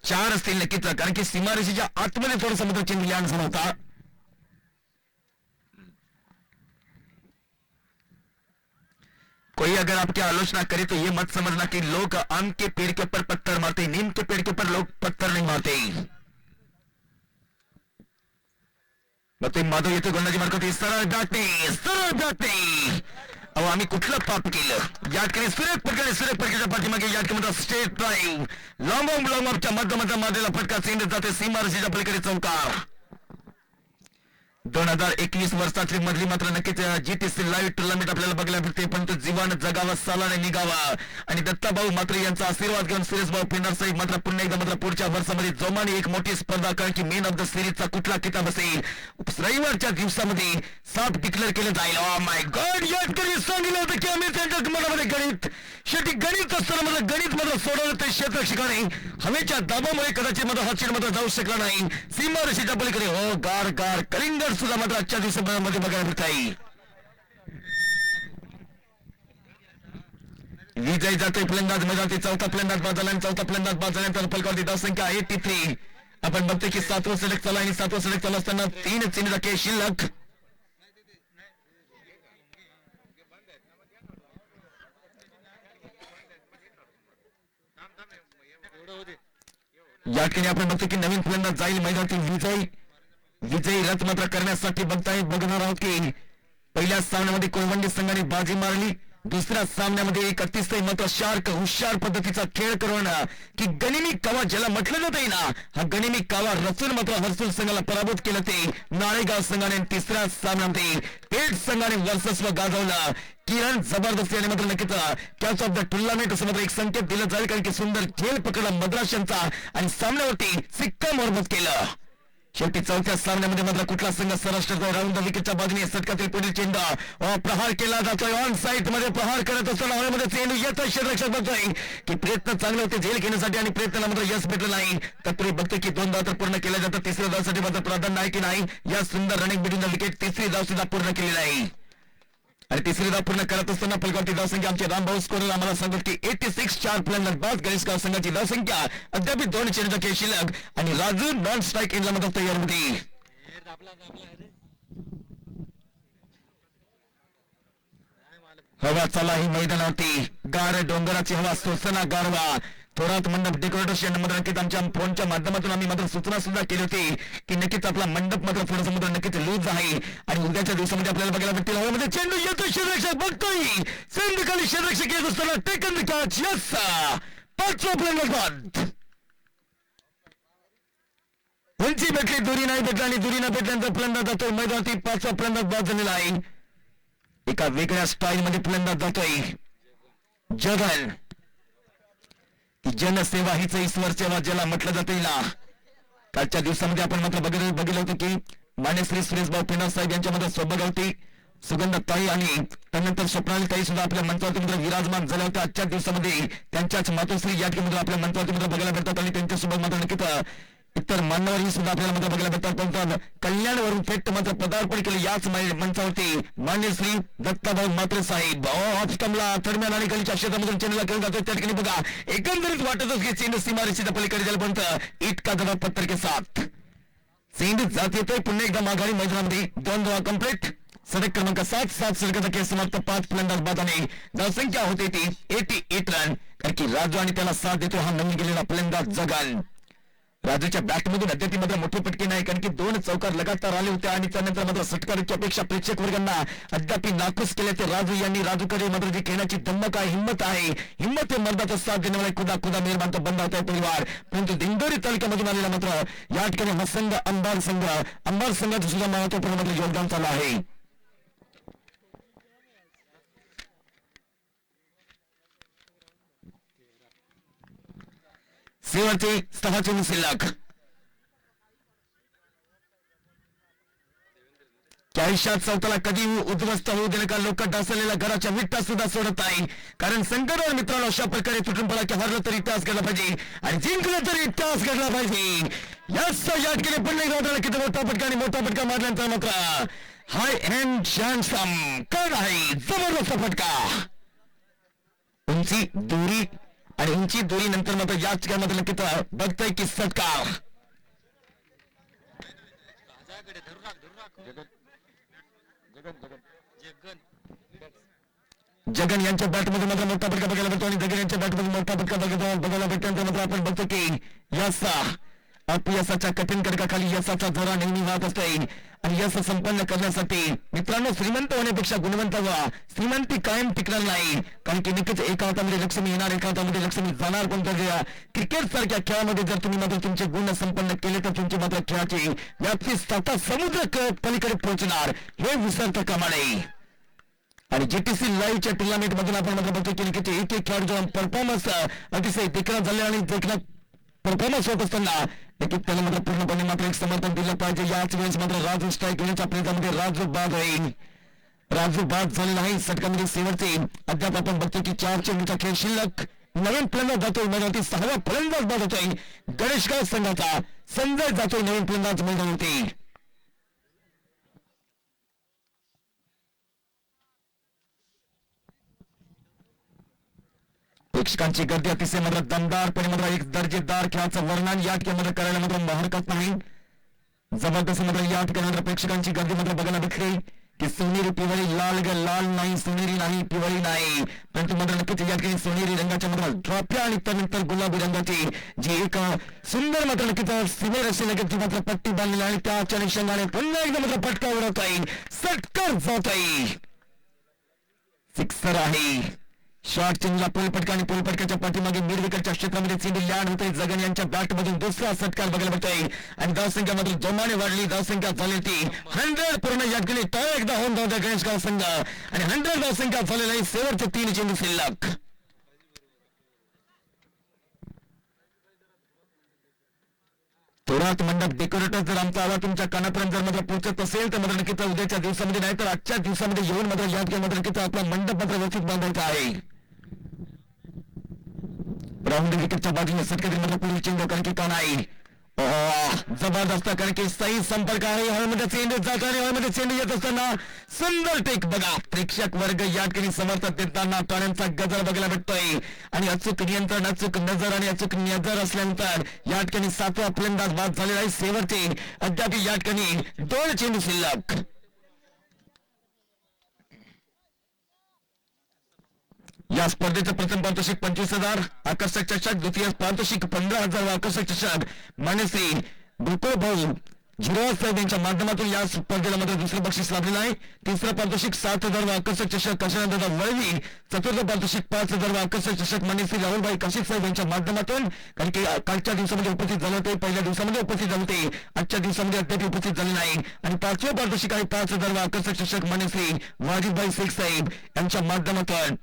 4 असतील नक्कीच कारण की सीमारेषेच्या आतमध्ये थोडस मात्र चेंडू लँड झाला होता कोई अगर आपकी आलोचना करे तो ये मत समझना कि लोग आम के पेड़ के ऊपर पत्थर मारते, नीम के पेड़ के ऊपर लोग पत्थर नहीं मारते. मग माधव येथे गोलंदाजी मार्क होती, सरळ बॅटिंग. अहो आम्ही कुठलं पाप केलं. या ठिकाणी सुरेख प्रकारच्या पाठीमागे या ठिकाणी स्टेट ड्राईव्ह लॉंग ऑफच्या मध्यमाचा मारलेला फटका चेंडू जाते सीमारेषेच्या पलीकडे चौकार. 2021 वर्षातली मधली मात्र नक्कीच जीटीसी लाईव्ह टुर्नामेंट आपल्याला बघायला भेटते. पण तो जीवान जगावा, सालाने निघावा. आणि दत्ताभाऊ मात्र यांचा आशीर्वाद घेऊन सुरेशभाऊ पिंडार साहेब मात्र पुन्हा एकदा मात्र पुढच्या वर्षामध्ये जोमाने एक मोठी स्पर्धा, कारण की मेन ऑफ द सिरीजचा कुठला किताब असेल रविवारच्या दिवसामध्ये 7 डिक्लेअर केलं जाईल. ओ माय गॉड, यात सांगितलं होतं की आम्ही त्यांच्या मनामध्ये गणित शेवटी गणित असताना मला गणित मात्र सोडवलं ते क्षेत्र ठिकाणी हवेच्या दाबामुळे कदाचित मात्र हा चेंडू मात्र जाऊ शकला नाही सीमारेषेच्या पलीकडे. हो गार कलिंगड सुद्धा मात्र आजच्या दिवसामध्ये बघायला मिळत आहे. विजय जातोय फलंदाज मैदानात, चौथा फलंदाज बाद झाला आणि चौथा फलंदाज बाद झाल्यानंतर फलकावरती धावसंख्या 83. आपण बघतोय की 7वं सिलेक्ट चालू आणि 7वं सिलेक्ट चालू असताना 3 चेंडू खेळ शिल्लक. या ठिकाणी आपण बघतो की नवीन फलंदाज जाईल मैदानातील विजयी रथ मात्र करण्यासाठी बघणार आहोत की पहिल्या सामन्यामध्ये कोळवंडी संघाने बाजी मारली, दुसऱ्या सामन्यामध्ये एक अतिशय मात्र हुशार पद्धतीचा खेळ करून की गनिमी कावा ज्याला म्हटलं जाते ना, हा गनिमी कावा रचून मात्र हर्सुल संघाला पराभूत केलं ते नाळेगाव संघाने. तिसऱ्या सामन्यामध्ये पेठ संघाने वर्चस्व गाजवलं. किरण जबरदस्ती आणि मात्र नक्कीच कॅच ऑफ द टुर्नामेंट असं मात्र एक संकेत दिलं जाईल, कारण की सुंदर खेळ पकडला मद्राशांचा आणि सामन्यावरती शिक्कामोर्तब केलं. शेवटी चौथ्या सामन्यामध्ये मात्र कुठला संघ सौराष्ट्राचा राऊंड द विकेटच्या बाजूने षटकातील पुढील चेंडू प्रहार केला जातोय. ऑन साईड मध्ये प्रहार करत असताना हवेमध्ये चेंडू येतोय. क्षेत्ररक्षक बघतोय की प्रयत्न चांगले होते झेल घेण्यासाठी आणि प्रयत्नाला मात्र यश भेटलं नाही. तत्पूर्वी बघतोय की 2 धावा तर पूर्ण केल्या जातात. तिसऱ्या धावासाठी मात्र प्राधान्य आहे की नाही. या सुंदर रनिंग बिटवीन द विकेट तिसरी धाव सुद्धा पूर्ण केलेली आहे आणि तिसरी धाव पूर्ण करत असताना फलकावरती धावसंख्या आमचे रामभाऊ स्कोरर आम्हाला सांगत की 86. 4 फलंदाज बाद. गणेशगाव संघाची धावसंख्या अद्याप 2 चेंडूचा खेळ शिल्लक आणि राजू नॉन स्ट्राईक एंडला मात्र तयार होती. हवा चला ही मैदानावरती गार डोंगराची हवा सोसना गारवा. थोरात मंडप डेकोरेटर्स या नंबर आमच्या फोनच्या माध्यमातून आम्ही मात्र सूचना सुद्धा केली होती की नक्कीच आपला मंडप मात्र थोडंसं मात्र नक्कीच लूज आहे आणि उद्याच्या दिवसामध्ये आपल्याला बघायला भेटतील. हवेमध्ये चेंडू येतो, क्षेत्ररक्षक बघतोय चेंडू खाली क्षेत्ररक्षक येत असताना टेकन द कॅच. यस, 5वा फलंदाज बाद. उंची भेटली, दुरी नाही भेटली आणि दुरी न भेटल्यानंतर फलंदाज जातोय मैदानावरती. 5वा फलंदाज बाद झालेला आहे. एका वेगळ्या स्टाईल मध्ये फलंदाज जातोय जगन. जनसेवा हीच ईश्वर सेवा ज्याला म्हटलं जाते ना. कालच्या दिवसामध्ये आपण मात्र बघितलं होतं की मान्य श्री सुरेशभाऊ पिंडार साहेब यांच्यामध्ये सौभाग्यवती सुगंध ताई आणि त्यानंतर स्वप्नाली ताई सुद्धा आपल्या मंचावरती विराजमान झाल्या होत्या. आजच्या दिवसामध्ये त्यांच्याच मातोश्री या ठिकाणी आपल्या मंचावरती बघायला भेटतात आणि त्यांच्यासोबत मात्र नक्कीच इतर मान्यवरही सुद्धा आपल्याला मात्र बघायला भेटतात. पण कल्याणवरून थेट मात्र पदार्पण केले याच मंचावरती मान्य श्री दत्ताभाऊ मात्रे साहेब. ऑफस्टमला दरम्यान आणि गलीच्या क्षेत्रामधून चेंडूला खेळून जातो. त्या ठिकाणी बघा एकंदरीत वाटतच की चेंडू सीमारेषेच्या पलीकडे जायला पण इतका दबाव पत्तर के साथ चेंडू जात येतोय पुन्हा एकदा माघारी मैदानामध्ये. 2 धावा कंप्लीट. सडक क्रमांक 7 षटकाचा खेळ समाप्त. 5 फलंदाज बाद आणि धावसंख्या होते ती 88 रन. कारण की राजू आणि त्याला साथ देतो हा नवीन गेलेला फलंदाज जगन. राजूच्या बॅटमधून अद्याप मात्र मोठे फटके नाही, कारण की 2 चौकार लगातार आले होते आणि त्यानंतर मात्र षटकाराची अपेक्षा प्रेक्षक वर्गांना अद्याप नाखुश केले. ते राजूकडे मात्र जी खेळण्याची धमक आहे, हिंमत हे मर्दाचा साथ देण्यावाला खुदा मेहरबान तो बंद होता परिवार. परंतु दिंडोरी तालुक्यामधून आलेला मात्र या ठिकाणी मसंग अंबार संघाचं सुद्धा महत्वपूर्ण मात्र योगदान चालू आहे. शेवटचे 6 चेंडू शिल्लक. 40 चौकाला कधी उद्ध्वस्त होऊ देणे का लोक डासलेल्या घराच्या विटा सुद्धा सोडत आहे. कारण संकटावर मित्रांनो अशा प्रकारे तुटून पडा की हरलं तरी इतिहास घडला पाहिजे आणि जिंकलं तरी इतिहास घडला पाहिजे. याच या ठिकाणी पुन्हा गावताना किती मोठा फटका आणि मोठा फटका मारल्यानंतर मात्र हाय अँड शॅन्सम कड आहे जबरदस्त फटका. उंची दुरी आणि उंची दोरी नंतर मात्र याच खेळामध्ये नक्कीच बघताय की षटकार. जगन यांच्या बॅटमध्ये मात्र मोठा फटका बघायला भेटतो आणि जगन यांच्या बॅटमध्ये मोठा फटका बघायला भेटल्यानंतर मात्र आपण बघतो की याचा अपयशाच्या कठीण कडकाखाली यशाचा जोरा नेहमी वाहत असतो आणि यश संपन्न करण्यासाठी मित्रांनो श्रीमंत होण्यापेक्षा गुणवंत व्हा. श्रीमंती कायम टिकणार नाही, कारण की नक्कीच एका हातामध्ये लक्ष्मी येणार, एका हातामध्ये लक्ष्मी जाणार. पण क्रिकेट सारख्या खेळामध्ये जर तुम्ही मात्र तुमचे गुण संपन्न केले तर तुमची मात्र खेळाची व्याप्ती स्वतः समुद्र पलीकडे पोहोचणार, हे विसरता कामा नये. आणि जीटीसी लाईव्हच्या टुर्नामेंट मधून आपण मात्र बघतो की एक एक खेळाडू परफॉर्मन्स अतिशय देखणा झाले आणि देखणा परफॉर्मन्स होत असताना नक्कीच त्याला मात्र पूर्णपणे मात्र एक समर्थन दिलं पाहिजे. याच वेळेस मात्र राजू स्ट्राईक घेण्याच्या प्रयत्नामध्ये राजू बाद होईल. राजू बाद झालेला आहे षटकामध्ये शेवटचे. अद्याप आपण बघतो की 4 चेंडूचा खेळ शिल्लक. नवीन फलंदाज जातोय मैदानावरती, 6वा फलंदाज बाद होतोय गणेशगाव संघाचा. संजय जातोय नवीन फलंदाज मैदानावरती. प्रेक्षकांची गर्दी अतिशय मात्र दमदारपणे मात्र एक दर्जेदार खेळाचं वर्णन या ठिकाणी करायला मात्र हरकत नाही. जबरदस्त मात्र या ठिकाणी प्रेक्षकांची गर्दी मात्र बघायला भेटली की सोनेरी पिवळी लाल लाल नाही, सोनेरी नाही, पिवळी नाही, परंतु मात्र नक्कीच या ठिकाणी सोनेरी रंगाच्या मात्र ड्रॉप्या आणि त्यानंतर गुलाबी रंगाची जी एक सुंदर मात्र नक्कीच सिमेर अशी लगेच मात्र पट्टी बांधलेली आणि त्याच्या निशाने पुन्हा एकदा मात्र फटका उडवता येईल, सटकर जात येईल. सिक्सर आहे. शॉर्ट चेंजला पोलपटका आणि पोलपटकाच्या पाठीमागे मिडविकेटच्या क्षेत्रामध्ये चेंडू लँड होते. जगन यांच्या बॅटमधून दुसरा षटकार बघायला भेटतोय आणि धावसंख्या मात्र जोमाने वाढली. धावसंख्या झाली ती 100 पूर्ण या ठिकाणी तळ एकदा होऊन जाऊ द्या गणेशगाव संघ आणि 100 धावसंख्या झालेला आहे. शेवटचे 3 चेंडू शिल्लक. थोरात मंडप डेकोरेटर जर आमचा आवाज तुमच्या कानापर्यंत जर मात्र पोहोचत असेल तर मात्र नक्कीच उद्याच्या दिवसामध्ये नाही तर आजच्या दिवसामध्ये येऊन मात्र या ठिकाणी मात्र नक्कीच आपला मंडप मात्र व्यवस्थित बांधायचा आहे. राऊंड विकेटच्या बाजूने सटकरी मात्र पुढील चेंडू कारण की का नाही जबरदस्त कारण की सही संपर्क आहे. हवेमध्ये चेंडू जात आणि हवेमध्ये चेंडू येत असताना सुंदर टेक बघा. प्रेक्षक वर्ग या ठिकाणी समर्थन देताना टाळ्यांचा गजर बघायला भेटतोय आणि अचूक नियंत्रण, अचूक नजर आणि अचूक नजर असल्यानंतर या ठिकाणी 7वा फलंदाज बाद झालेला आहे. शेवटचे अद्याप या ठिकाणी 2 चेंडू शिल्लक. या स्पर्धेचं प्रथम पारितोषिक 25,000 आकर्षक चषक, द्वितीय पारितोषिक 15,000 आकर्षक चषक मानसी गोकुळ भाऊ झिरोवा साहेब यांच्या माध्यमातून या स्पर्धेला मात्र दुसरं बक्षीस लाभलेलं आहे. तिसरं पारितोषिक 7,000 आकर्षक चषक काशीनाथ वळवी, चतुर्थ पारितोषिक 5,000 आकर्षक चषक मानसी राहुलभाई काशीद साहेब यांच्या माध्यमातून कारण की कालच्या दिवसामध्ये उपस्थित झाले होते, पहिल्या दिवसामध्ये उपस्थित झाले होते, आजच्या दिवसामध्ये अद्याप उपस्थित झाले नाही. आणि 5वे पारितोषिक आहे 5,000 आकर्षक चषक मानसी वाजिदभाई शेख साहेब यांच्या माध्यमातून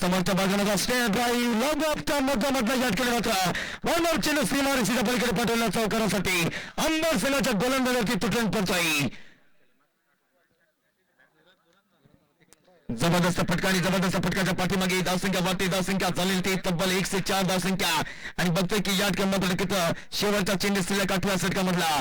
समोरच्या बाजूला स्टेट ड्राईव्ह लॉग ऑफच्या मधला या ठिकाणी मात्र वन ऑफ चेंडू सीमारेषेच्या पलीकडे पाठवल्या चौकारासाठी अंबर सेनाच्या गोलंदाजावरती तुटून पडतोय. जबरदस्त फटका आणि जबरदस्त फटकाच्या पाठीमागे धावसंख्या वाढते. धावसंख्या झालेली ते तब्बल 104 धावसंख्या आणि बघतोय की या ठिकाणी मात्र नक्कीच शेवटचा चेंडू शिल्लक 8व्या षटकामधला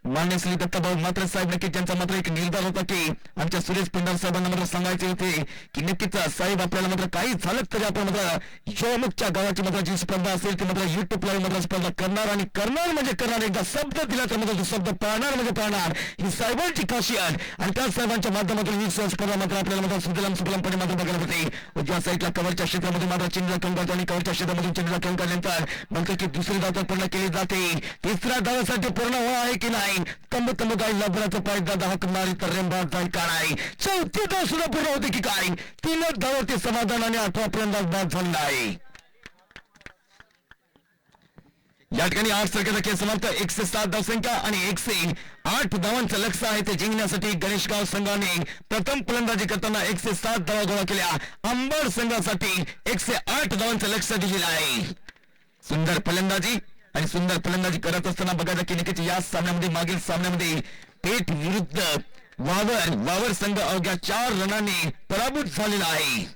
मान्य श्री दत्ताभाऊ मात्र साहेब नक्कीच त्यांचा मात्र एक निर्धार होता की आमच्या सुरेश पिंडार साहेबांना मात्र सांगायचे होते की नक्कीच साहेब आपल्याला मात्र काही झालं तरी आपण मात्र योमुखच्या गावाची मात्र जी स्पर्धा असेल ती मात्र युट्यूब लाईव्ह मात्र स्पर्धा करणार आणि करणार म्हणजे करणार. एकदा शब्द दिला तर मात्र शब्द पाळणार म्हणजे पाळणार, ही साहेबांची खासियत आणि त्या साहेबांच्या माध्यमातून ही स्पर्धा मात्र आपल्याला मात्र सुजलाम सुफलामपणे मात्र बघायला होते. उजव्या साईडला कव्हरच्या क्षेत्रामध्ये मात्र चेंडूला खेळून काढतो आणि कव्हरच्या क्षेत्रामधून चेंडूला खेळून काढल्यानंतर म्हणतो की दुसरी धाव पूर्ण केली जाते. तिसऱ्या धावासाठी पूर्ण हो आहे की नाही, तंबू तंबू काही लबराचं पायदा दाहक मारी तर रेंबाद जाईल का नाही. 4थी धाव सुद्धा पूर्ण होते की काय, 3च धावावरती समाधान आणि 8वा फलंदाज बाद झालेला आहे. या ठिकाणी 8 षटकाचा खेळ समाप्त. 107 धावसंख्या आणि 108 धावांचं लक्ष्य आहे ते जिंकण्यासाठी गणेशगाव संघाने प्रथम फलंदाजी करताना 107 धावा गोळा केल्या. अंबड संघासाठी 108 धावांचं लक्ष्य दिलेलं आहे. सुंदर फलंदाजी आणि सुंदर फलंदाजी करत असताना बघायला की नक्कीच या सामन्यामध्ये मागील सामन्यामध्ये पेठ विरुद्ध वावर संघ अवघ्या 4 रनांनी पराभूत झालेला आहे.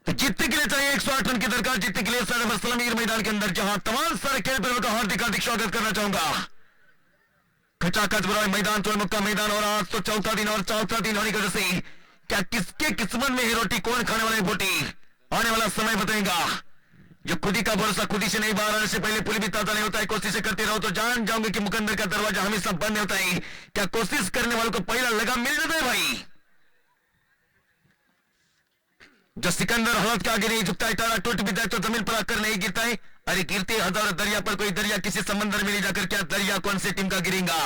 तो जीतने के लिए चाहिए 108 रन की दरकार। जीतने के लिए सर सलामीर मैदान के अंदर, जहां तमाम सारे खेल प्रेमियों का हार्दिक हार्दिक स्वागत करना चाहूंगा। खचाखच बुरा मैदान, चोर मुक्का मैदान, और आज तो चौथा दिन, और चौथा दिन होने की वजह से क्या किसके किस्मत में है रोटी, कौन खाने वाला है बोटी, आने वाला समय बताएगा। जो खुदी का भरोसा खुदी से नहीं, बाहर आने से पहले पुल भी ताजा नहीं होता है। कोशिश करते रहो तो जान जाओगे कि मुकद्दर का दरवाजा हमेशा बंद होता है। क्या कोशिश करने वालों को पहला लगा मिल जाता है भाई। जो सिकंदर हालत के आगे नहीं झुकता है, तारा टूट भी जाए तो जमीन पर आकर नहीं गिरता है। अरे गिरते हजारों दरिया पर, कोई दरिया किसी समंदर में नहीं जाकर, क्या दरिया कौन सी टीम का गिरेगा।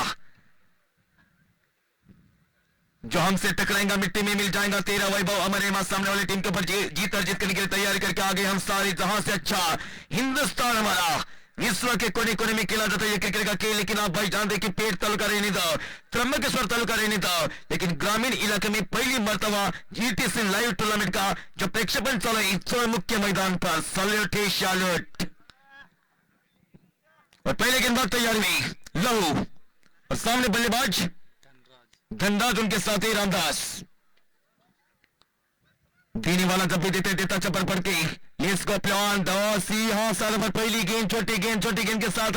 जो हमसे टकराएगा मिट्टी में मिल जाएगा। तेरा वैभव हमारे मां सामने वाली टीम के ऊपर जीत अर्जित करने के लिए तैयारी करके आगे हम सारे जहां से अच्छा हिंदुस्तान हमारा विश्व के कोने कोने में खेला जाता है ये क्रिकेट का खेल। लेकिन आप भाई जानते कि पेट तालुका रहने दो, त्रंबकेश्वर तालुका रहने दो, लेकिन ग्रामीण इलाके में पहली मर्तबा जीटीसी लाइव टूर्नामेंट का जो प्रेक्षेपण चला चोर मुख्य मैदान पर, सल्यूट है सैल्यूट। और पहले गेंदबाज तैयारी में लहू, और सामने बल्लेबाज धनराज, उनके साथ ही रामदास। देने वाला जब भी देता चपर पड़ के इसको प्लान हाँ साल भर पहली गेंद, छोटी गेंद के साथ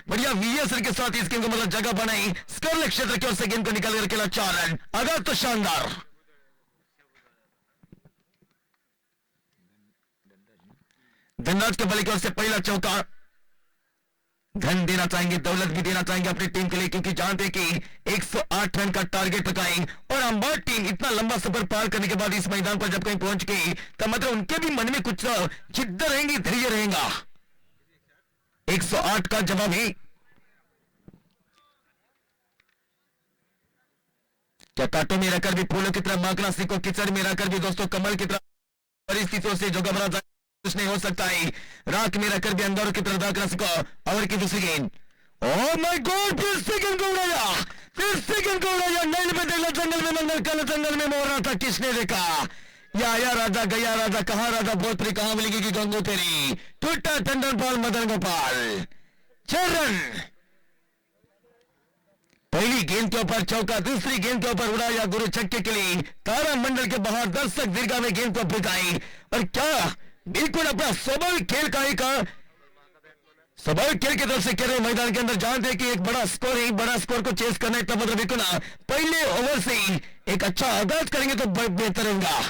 बढ़िया वीएसएल के साथ इस गेंद को मतलब जगह बनाई। स्कोर क्षेत्र की ओर से गेंद को निकाल कर खेला 4 रन। अगर तो शानदार धनराज के बल्ले की ओर से पहला चौका। धन देना चाहेंगे, दौलत भी देना चाहेंगे अपनी टीम के लिए, क्योंकि जानते कि 108 रन का टारगेट लगाएं। और अंबाड़ टीम इतना लंबा सफर पार करने के बाद इस मैदान पर जब कहीं पहुंच गई तो मतलब उनके भी मन में कुछ जिद्द रहेंगी, धैर्य रहेगा। 108 का जवाब है। क्या कांटों में रहकर भी फूलों की तरह मांगना सीखो, कीचड़ में रहकर भी दोस्तों कमल की तरह परिस्थितियों से जो घबरा जाए कुछ नहीं हो सकता है। राख में रहकर भी अंदर की तरफ दाखिला सीखो। और की दूसरी गेंद, ओह माय गॉड, फिर से गेंद को उड़ाया, नैन में देखा, जंगल में मंगल, कल जंगल में मोर रहा था, किसने देखा। या आया राजा गया राजा, कहा राजा भोजपुरी, कहां मिलेगी गंगो तेरी। टूटा टंडन पाल मदन गोपाल, 6 रन। पहली गेंद के ऊपर चौका, दूसरी गेंद के ऊपर उड़ाया गुरु छक्के के लिए। तारा मंडल के बाहर दर्शक दीर्घा में गेंद को भिगाई, और क्या बिल्कुल अपना स्वाभाविक खेल का एक स्वाभाविक खेल की तरफ से खेल रहे मैदान के अंदर। जानते हैं कि एक बड़ा स्कोर है, बड़ा स्कोर को चेस करना है, तब मतलब बिल्कुल पहले ओवर से ही एक अच्छा आगाज करेंगे तो बेहतर होगा।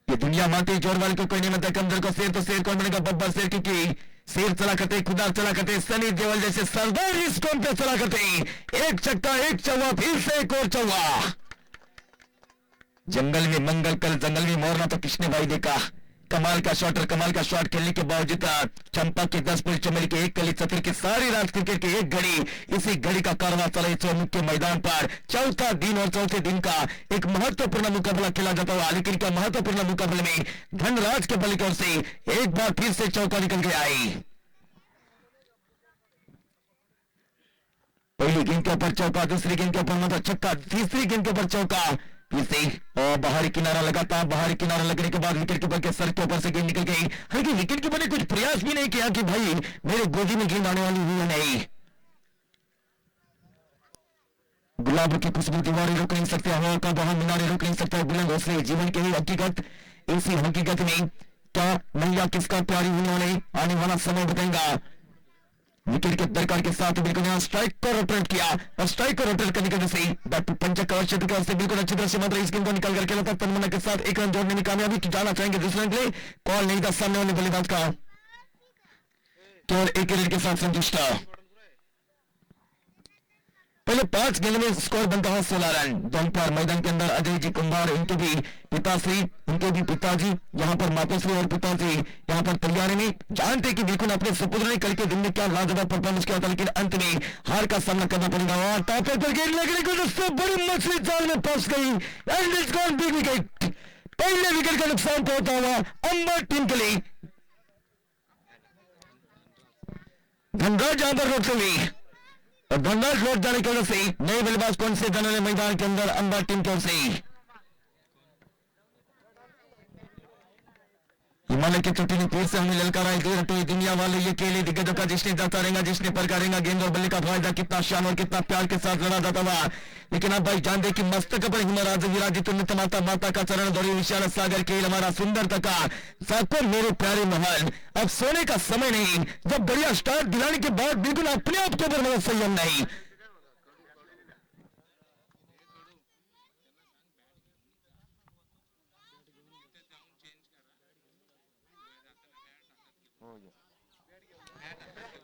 ये दुनिया मानती जोर वाले को कोई नहीं मानता, कमजोर को शेर, तो शेर कौन बनेगा, बब्बर शेर, क्योंकि शेर चला करते, खुदा चला करते, सनी देओल जैसे सरदार इस कौन पे चला करते। एक छक्का, एक चौवा, फिर से एक और चौवा। जंगल में मंगल, कल जंगल में मोरना तो किसने भाई देखा। कमाल का शॉट, और कमाल का शॉट खेलने के बावजूद चंपा के 10 पुल चमेली के एक कली चतुर की सारी रात क्रिकेट की एक घड़ी, इसी घड़ी का कारवा चला इस मुख्य मैदान पर। चौथा दिन और चौथे दिन का एक महत्वपूर्ण मुकाबला खेला जाता हुआ, लेकिन क्या महत्वपूर्ण मुकाबले में धनराज के बल्ले की ओर से एक बार फिर से चौका निकल गया है। पहली गेंद के ऊपर चौका, दूसरी गेंद के ऊपर मतलब छक्का, तीसरी गेंद के ऊपर चौका, और बाहरी किनारा लगाता। बाहरी किनारा लगने के बाद विकेट कीपर के सर के ऊपर से गेंद निकल गई। हालांकि विकेट कीपर ने कुछ प्रयास भी नहीं किया कि भाई मेरे गोदी में गेंद आने वाली हुई है। नहीं, गुलाब की खुशबू दीवारें रोक नहीं सकते, हवा का बहाव मीनारे रोक नहीं सकता। बुलंद हौसले जीवन की हकीकत, इसी हकीकत में क्या मैया किसका प्यारी होने वाले आने वाला समय बताएगा। विकेट के दरकार के साथ बिल्कुल यहाँ स्ट्राइक को रोटेट किया, और स्ट्राइक को रोटेट करने की वजह से बैट पंचक कवर क्षेत्र की ओर से बिल्कुल अच्छी तरह से मात्र इस गेंद को निकाल करके लगा तन्मना के साथ 1 रन जोड़ने में कामयाबी जाना चाहेंगे। दूसरे रन के लिए कॉल नहीं था सामने वाले बल्लेबाज का, केवल 1 रन के साथ संतुष्ट। पहले 5 गेंद में स्कोर बनता है 16 रन। दोनों पर मैदान के अंदर अजय जी कुंभार, उनके भी पिताश्री, उनके भी पिताजी, यहाँ पर माताश्री और पिताजी यहाँ पर तैयारी में। जानते कि बिल्कुल अपने सुपुत्र ने कल के दिन में क्या लाजवाब परफॉर्मेंस किया था, लेकिन अंत में हार का सामना करना पड़ेगा। और टॉपर पर गेंद लगने को दोस्तों बड़ी मछली जाल में फंस गई, end it's gone big wicket. पहले विकेट का नुकसान पहुंचा हुआ अंबर टीम के लिए। धनराज यहां पर रोकते हुए, और धनराज लौट जाने की वजह से नए बल्लेबाज कौन से जाने वाले मैदान के अंदर अंबर टीम की ओर से हिमालय की चोटी ने फिर से हमें ललकारा है। 2 रटोई दुनिया वाले ये खेले दिग्गजों का जिसने जाता रहेगा, जिसने परकारेगा गेंद और बल्ले का फायदा। कितना शान और कितना प्यार के साथ लड़ा जाता हुआ, लेकिन अब भाई जान दे कि मस्तक पर हिमराज विराजित माता माता का चरण दौड़ी विशाल सागर खेल हमारा सुंदर तका साको मेरे प्यारे महल। अब सोने का समय नहीं, जब बढ़िया स्टार्ट दिलाने के बाद बिल्कुल अपने आप के ऊपर संयम नहीं।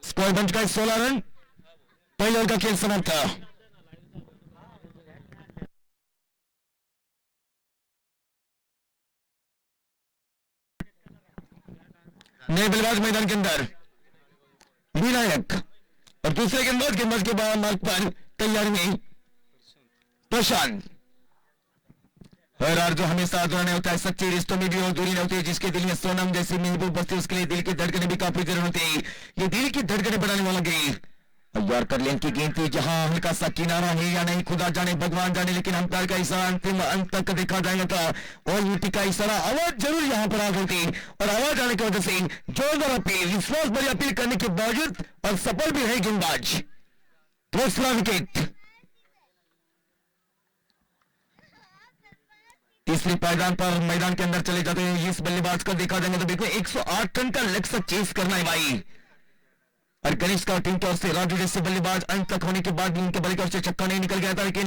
स्कोर बन चुका है 16 रन। पहले ओवर का खेल समाप्त था। नए बल्लेबाज मैदान के अंदर विनायक और दूसरे गेंदबाज के बाद मार्ग पर तैयारी में प्रशांत। हर जो हमेशा अधूरा होता है, सच्चे रिश्तों में भी और दूरी नहीं होती। जिसके दिल में सोनम जैसी महबूब बसती उसके लिए दिल की धड़कनें भी काफी जरूर होती है। ये दिल की धड़कनें बढ़ाने वाला गेंद और कर लेन की गेंद थी, जहां हल्का सा किनारा है या नहीं खुदा जाने भगवान जाने, लेकिन अंपायर का इशारा अंतिम अंत तक देखा जाएगा था। और यूटी का इशारा आवाज जरूर यहां पर आ गई थी और आवाज आने की वजह से जोरदार अपील, विश्वास भरी अपील करने के बावजूद और सफल भी है गेंदबाज। दूसरा विकेट। तीसरी पायदान पर मैदान के अंदर चले जाते हैं। इस बल्लेबाज का देखा जाएगा तो बिल्कुल 108 रन का लक्ष्य चेस करना है भाई। और गणेश का टीम की ओर से राजू जैसे बल्लेबाज अंत तक होने के बाद भी उनके बल्ले की ओर से छक्का नहीं निकल गया था, लेकिन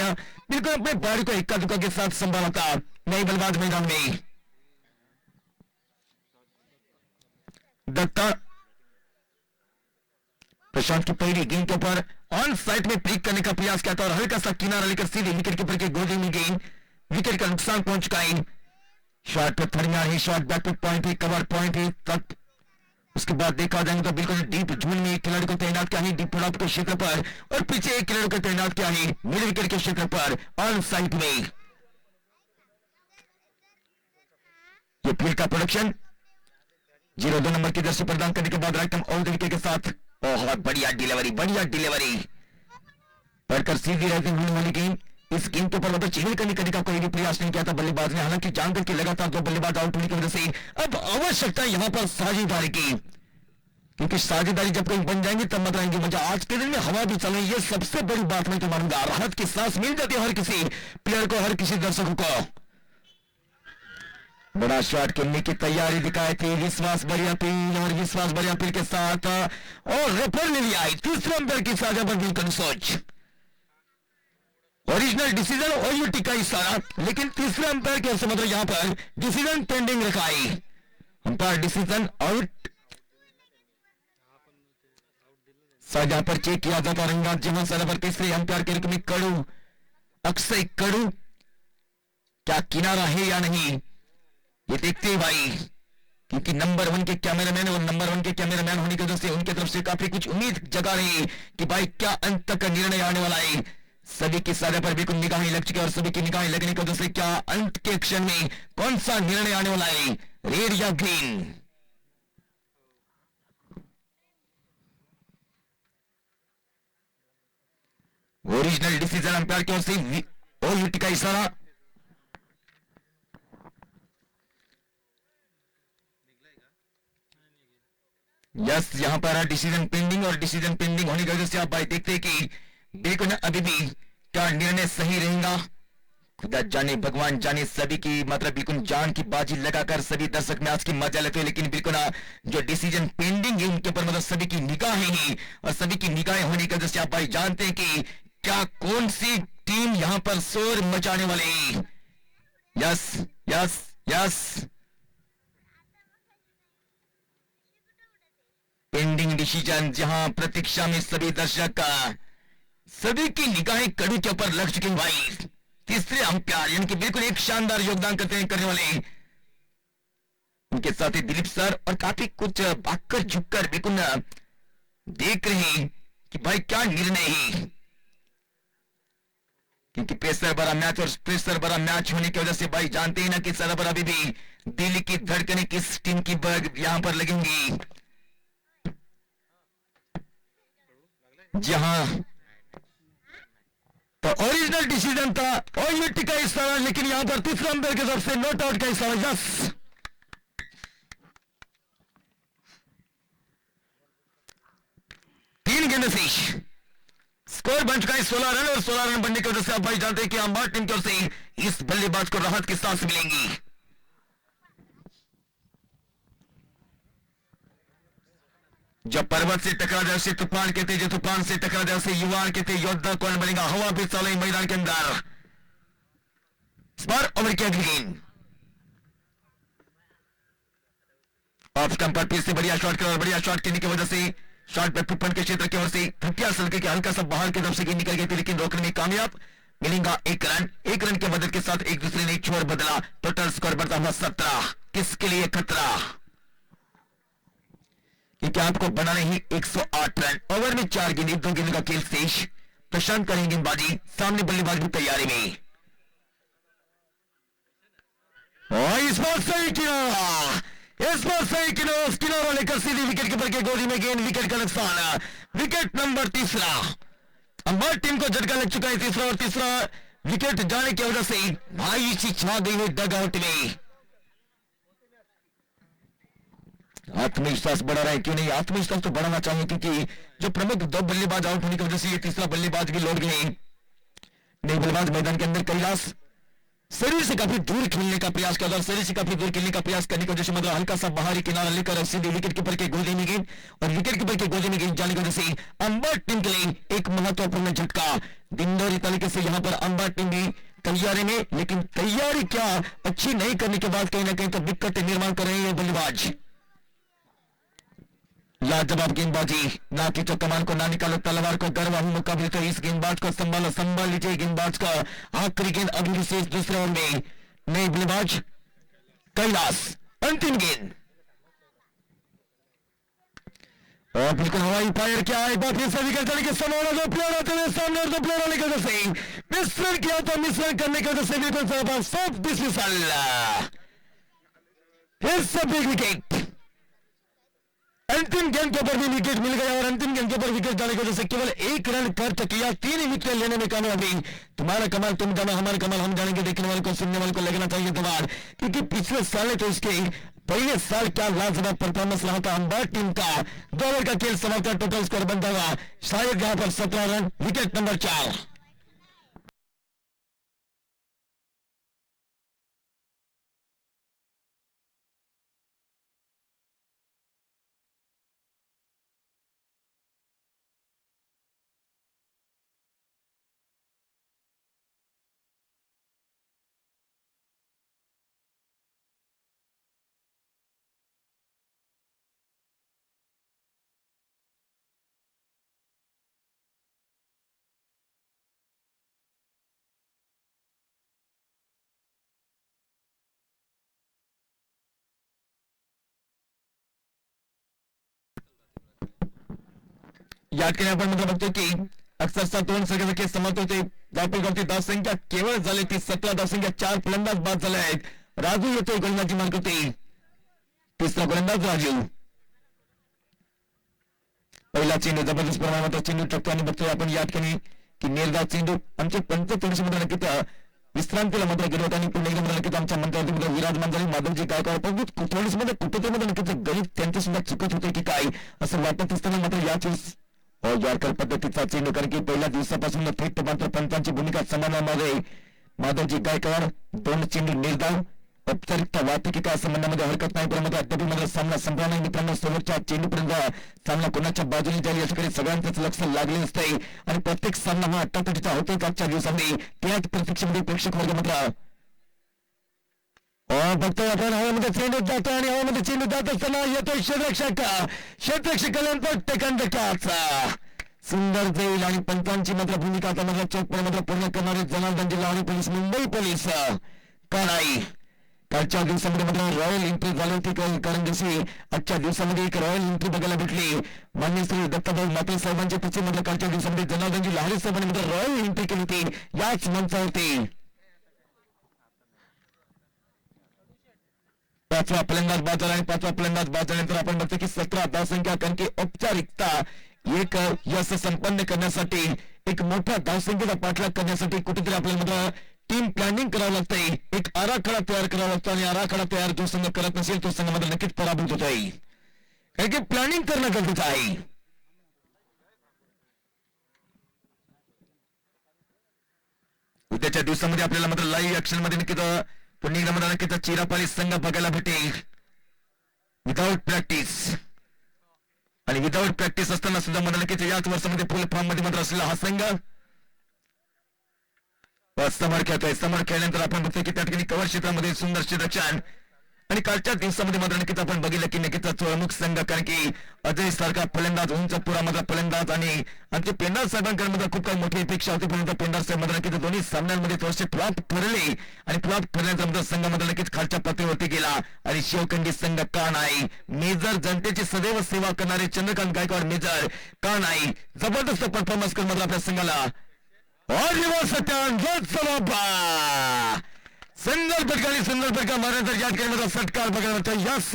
बिल्कुल अपने बारी को इक्का दुक्का के साथ संभाला था। नई बल्लेबाज मैदान में दत्ता प्रशांत की पहली गेंद के ऊपर ऑन साइड में पिक करने का प्रयास किया था और हल्का सा किनारा लेकर सीधे विकेट कीपर के गोदी में गेंद, विकेट का नुकसान पहुंच चुका है। शॉट पे थर्ड है, शॉट बैक पे पॉइंट है, कवर पॉइंट है तक। उसके बाद देखा जाएगा तो बिल्कुल डीप झूल में एक खिलाड़ी को तैनात किया है डीप प्लॉट के क्षेत्र पर, और पीछे एक खिलाड़ी को तैनात किया है मिड विकेट के क्षेत्र पर ऑन साइड में। ये फील्ड का प्रोडक्शन 0-2 नंबर की दर्शी प्रदान करने के बाद राइट आउट विकेट के साथ बहुत बढ़िया डिलीवरी पढ़कर सीधी रहती होने वाली गेंद। इस गेंद के ऊपर मतलब चेहरे करने का कोई भी प्रयास नहीं किया था बल्लेबाज ने, हालांकि जानकर के लगातार 2 बल्लेबाज आउट होने की वजह से अब आवश्यकता है यहां पर साझेदारी की, क्योंकि साझेदारी जब कहीं बन जाएंगे तब मजा आएंगे मजा। आज के दिन में हवा भी चले, ये सबसे बड़ी बात मैं तो मानूंगा। राहत की सांस मिल जाती है हर किसी प्लेयर को, हर किसी दर्शकों को। बड़ा शॉट खेलने की तैयारी दिखाई थी, विश्वास भरी अपील और विश्वास भरी अपील के साथ और रेफर ले लिया है तीसरे अंपायर की साझा पर बिल्कुल सोच। ओरिजिनल डिसीजन और यूटी का इशारा, लेकिन तीसरे अंपायर के से मतलब यहां पर डिसीजन पेंडिंग रखा है। अंपायर डिसीजन आउट साझा पर चेक किया जाता रहेगा, जहां साझा पर तीसरे अंपायर के रूप में कड़ू अक्षय कड़ू क्या किनारा है या नहीं ये देखते हैं भाई, क्योंकि नंबर 1 के कैमरामैन और नंबर 1 के कैमरामैन होने की वजह से उनकी तरफ से काफी कुछ उम्मीद जगा रही है कि भाई क्या अंत तक का निर्णय आने वाला है। सभी की साझा पर बिल्कुल निगाहें लग चुकी है और सभी की निगाहें लगने की वजह से क्या अंत के क्षण में कौन सा निर्णय आने वाला है, रेड या ग्रीन। ओरिजिनल डिसीजन अंपायर की ओर से ओयूटी का इशारा। यस यहां पर डिसीजन पेंडिंग और डिसीजन पेंडिंग होने की वजह से आप भाई देखते हैं कि बिल्कुल अभी भी क्या निर्णय सही रहेगा, खुदा जाने भगवान जाने। सभी की मतलब बिल्कुल जान की बाजी लगाकर सभी दर्शक मैच की मजा लेते हैं, लेकिन बिल्कुल जो डिसीजन पेंडिंग है उनके ऊपर मतलब सभी की निगाहें हैं और सभी की निगाहें होने की वजह से आप भाई जानते हैं कि क्या कौन सी टीम यहां पर शोर मचाने वाले हैं। Yes yes yes pending decision, जहां प्रतीक्षा में सभी दर्शक सभी की निगाहें कड़ी के ऊपर लग चुकी भाई। तीसरे अंपायर यानी कि बिल्कुल एक शानदार योगदान करने वाले उनके साथ ही दिलीप सर, और काफी कुछ भागकर झुककर बिल्कुल देख रहे हैं कि भाई क्या निर्णय है, क्योंकि प्रेशर भरा मैच और प्रेशर भरा मैच होने की वजह से भाई जानते हैं ना कि सर पर अभी भी दिल्ली की धड़कनें किस टीम की यहां पर लगेंगी। जहां तो ओरिजिनल डिसीजन था और यूटी का इशारा, लेकिन यहां पर तीसरा अंपायर की तरफ से नॉट आउट का इशारा। यस गेंदबाजी, स्कोर बन चुका है 16 रन और 16 रन बनने की वजह से आप भाई जानते हैं कि अंबार टीम की ओर से इस बल्लेबाज को राहत की सांस मिलेंगी। जब पर्वत से टकरा जाए उसे तूफान कहते, जो तूफान से टकरा जाए उसे युवान कहते। योद्धा कौन बनेगा? हवा भी चले मैदान के अंदर। इस बार ओवर की अगली गेंद ऑफ स्टंप पर फिर से बढ़िया शॉट कर, और बढ़िया शॉट करने की वजह से शॉट पे पिपन के क्षेत्र की ओर से धक्या सलके के हल्का सा बाहर की तरफ से गेंद निकल गई थी, लेकिन रोकने में कामयाब। मिलेगा 1 रन। 1 रन की मदद के साथ एक दूसरे ने छोर बदला। टोटल स्कोर बढ़ता हुआ 17। किसके लिए खतरा? क्योंकि आपको बनाने ही 108 रन। ओवर में 4 गेंदें, 2 गेंदों का खेल शेष। प्रशांत करेंगे गेंदबाजी, सामने बल्लेबाज भी तैयारी में। और इस बार सही किनारा, इस बार सही किनारा लेकर सीधी विकेट कीपर के गोदी में गेंद। विकेट का नुकसान। Wicket number 3। अंबार टीम को झटका लग चुका है तीसरा, और तीसरा विकेट जाने की वजह से भाई सी छा गई हुई डग आउट में। आत्मविश्वास बढ़ा रहा है, क्यों नहीं? आत्मविश्वास तो बढ़ाना चाहिए, क्योंकि जो प्रमुख 2 बल्लेबाज आउट होने की वजह से ये तीसरा बल्लेबाज भी लौट गए। नए बल्लेबाज मैदान के अंदर कैलाश शरीर से काफी दूर खेलने का प्रयास किया, और शरीर से काफी दूर खेलने का प्रयास करने की वजह से मतलब हल्का सा बाहरी किनारा लेकर सीधे विकेट कीपर के गोदे में गेंद, और विकेट कीपर के गोदे में गेंद जाने की वजह से अंबार टीम के लिए एक महत्वपूर्ण झटका। दिनदौरी तरीके से यहां पर अंबार टीम भी तैयारी में, लेकिन तैयारी क्या अच्छी नहीं करने के बाद कहीं ना कहीं तो दिक्कत निर्माण कर रहे हैं बल्लेबाज। लाजवाब गेंदबाजी, ना कि तो कमान को ना निकालो तलवार को, गरवा मुकाबले तो इस गेंदबाज को संभाल लीजिए। गेंदबाज का आखिरी गेंद अभी विशेष दूसरे ओवर में। नए बल्लेबाज कैलाश, अंतिम गेंद, और बिल्कुल हवाई फायर क्या है। फिर से विकेट जाने के संभावना, दो प्लेयर आते हैं सामने, और 2 प्लेयर आने की वजह से मिश्रण किया, तो मिश्रण करने की वजह से बिल्कुल सब डिसमिसल। फिर से बिग विकेट। अंतिम गेंद के ऊपर भी विकेट मिल गया, और अंतिम गेंद के ऊपर विकेट जाने की वजह से केवल 1 रन खर्च किया, 3 विकेट लेने में कामयाब हुई। तुम्हारा कमाल तुम जानो, हमारा कमाल हम जानेंगे। देखने वाले को, सुनने वाले को लगना चाहिए दबार, क्योंकि पिछले साल तो इसके पहले साल क्या लाजवाब परफॉर्मेंस रहा था अंबार टीम का। 2 ओवर का खेल समाप्त, टोटल स्कोर बंदा हुआ शायद यहां पर 17 रन। Wicket number 4। याद करें आपण मतलब बघतो की अक्षरशः 2 सेकंदाचे समाप्त होते. धावपळीवरती धावसंख्या केवळ झाली ती 17 धावसंख्या. 4 फलंदाज बाद झाले आहेत. राजू येतोय गोलंदाजी मार्गावरती. तिसरा गोलंदाज राजू. पहिला चेंडू जबरदस्त प्रमाणात चेंडू टप्प्या आणि बघतोय आपण याद केली की निर्धाव चेंडू आमचे पंच थोडीशी मध्ये नक्कीच विश्रांतीला मात्र गेलो होता आणि पुन्हा एकदा मला नक्कीच आमच्या मंत्र्यावरती विराजमान झाले माधवजी गायकवाड. पण थोडीशी मध्ये कुठेतरी नक्कीच गणित त्यांचे सुद्धा चुकत होते की काय असं वाटत असताना मात्र याच वेळेस यॉर्कर पद्धतीचा चेंडू कारण की पहिल्या दिवसापासून थेट मात्र पंचांची भूमिका समानामध्ये माधवजी गायकवाड 2 चेंडू निर्धाव औपचारिकता वाहतुकीच्या संबंधामध्ये हरकत नाही. परंतु अद्याप मात्र सामना संपला नाही मित्रांनो. शेवटच्या चेंडूपर्यंत सामना कोणाच्या बाजूने जाईल याच्याकडे सगळ्यांचंच लक्ष लागले असते आणि प्रत्येक सामना हा अट्टातटीचा होतोच आजच्या दिवसामध्ये. त्याच प्रतीक्षेमध्ये प्रेक्षक वर्ग मात्र बघतोय आपण हवेमध्ये चेंडू जातो आणि हवेमध्ये चेंडू जात असताना येतोय क्षेत्ररक्षकांचा टेकंडकाचा सुंदर जाईल आणि पंचांची मात्र भूमिका आता मात्र चौकपणे मात्र पूर्ण करणारे जनार्दन जिल्हा आणि पोलीस मुंबई पोलीस काय कालच्या दिवसामध्ये मात्र रॉयल एंट्री झाली होती कारण जशी आजच्या दिवसामध्ये एक रॉयल एंट्री बघायला भेटली. मान्य श्री दत्ताभाऊ माते साहेबांच्या तिथे मात्र कालच्या दिवसामध्ये जनार्दनजी लहारी साहेबांनी मात्र रॉयल एंट्री केली होती याच मंचावरती. 5वा फलंदाज बाद झाला आणि 5वा फलंदाज बाद झाल्यानंतर आपण बघतो की 17 धावसंख्या कारण की औपचारिकता एक यश संपन्न करण्यासाठी एक मोठा धावसंख्येचा पाठलाग करण्यासाठी कुठेतरी आपल्याला मात्र टीम प्लॅनिंग करावं लागतंय. एक आराखडा तयार करावा लागतो आणि आराखडा तयार जो संघ करत नसेल तो संघ मात्र नक्कीच पराभूत होत आहे. कारण की प्लॅनिंग करणं गरजेचं आहे. उद्याच्या दिवसामध्ये आपल्याला मात्र लाईव्ह ऍक्शन मध्ये नक्कीच पुन्हा एकदा मात्र नक्कीच चिरापाली संघ बघायला भेटेल विदाऊट प्रॅक्टिस आणि विदाऊट प्रॅक्टिस असताना सुद्धा मात्र नक्कीच याच वर्षामध्ये फुल फॉर्म मध्ये मात्र असलेला हा संघ समोर खेळतोय. समोर खेळल्यानंतर आपण बघतोय की त्या ठिकाणी कव्हर क्षेत्रामध्ये सुंदर क्षेत्ररक्षण आणि कालच्या दिवसामध्ये मात्र नक्कीच आपण बघितलं की नक्कीच चोळमुख संघ कारण की अजय सारखा फलंदाज उंच पुरा मात्र फलंदाज आणि आमचे पेंडार साहेबांकडे मात्र खूप काही मोठी अपेक्षा होती परंतु पेंडार साहेब मात्र नक्कीच दोन्ही सामन्यांमध्ये थोडेसे फ्लॉप ठरले आणि फ्लॉप ठरल्यानंतर मात्र संघ मात्र नक्कीच खालच्या पातळीवरती गेला आणि शिवखंडी संघ का नाही. मेजर जनतेची सदैव सेवा करणारे चंद्रकांत गायकवाड मेजर का नाही जबरदस्त परफॉर्मन्स करून मात्र आपल्या संघाला सुंदर फटका मारण्याचा या ठिकाणी षटकार बघायला मिळतो. यस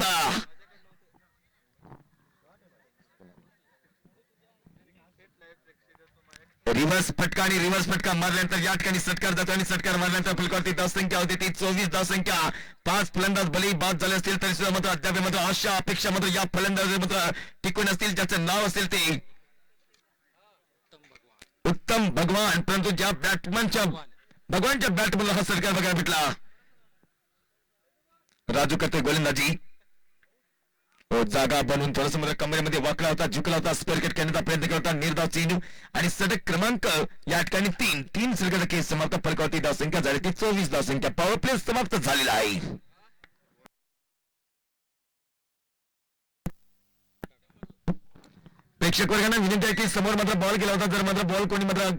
रिव्हर्स फटका मारल्यानंतर या ठिकाणी षटकार जातो आणि षटकार मारल्यानंतर फलकावरती धावसंख्या होती ती 24 धावसंख्या. 5 फलंदाज भलेही बाद झाले असतील तरी सुद्धा मात्र अद्याप मात्र अशा अपेक्षा मात्र या फलंदाज मात्र टिकून असतील ज्याचं नाव असेल ते उत्तम भगवान परंतु ज्या भगवानच्या बॅटमधला हा षटकार बघायला भेटला. राजू करतोय गोलंदाजी जागा बनवून थोडस मात्र कमरेमध्ये वाकला होता झुकला होता स्पेअरकट करण्याचा प्रयत्न केला होता निर्धाव चेंडू आणि षटक क्रमांक या ठिकाणी 3 षटके समाप्त फलकावरती धावसंख्या झाली ती 24 धावसंख्या. पॉवर प्ले समाप्त झालेला आहे. प्रेक्षक वर्गांना विनंती आहे की समोर मात्र बॉल गेला होता जर मात्र बॉल कोणी मात्र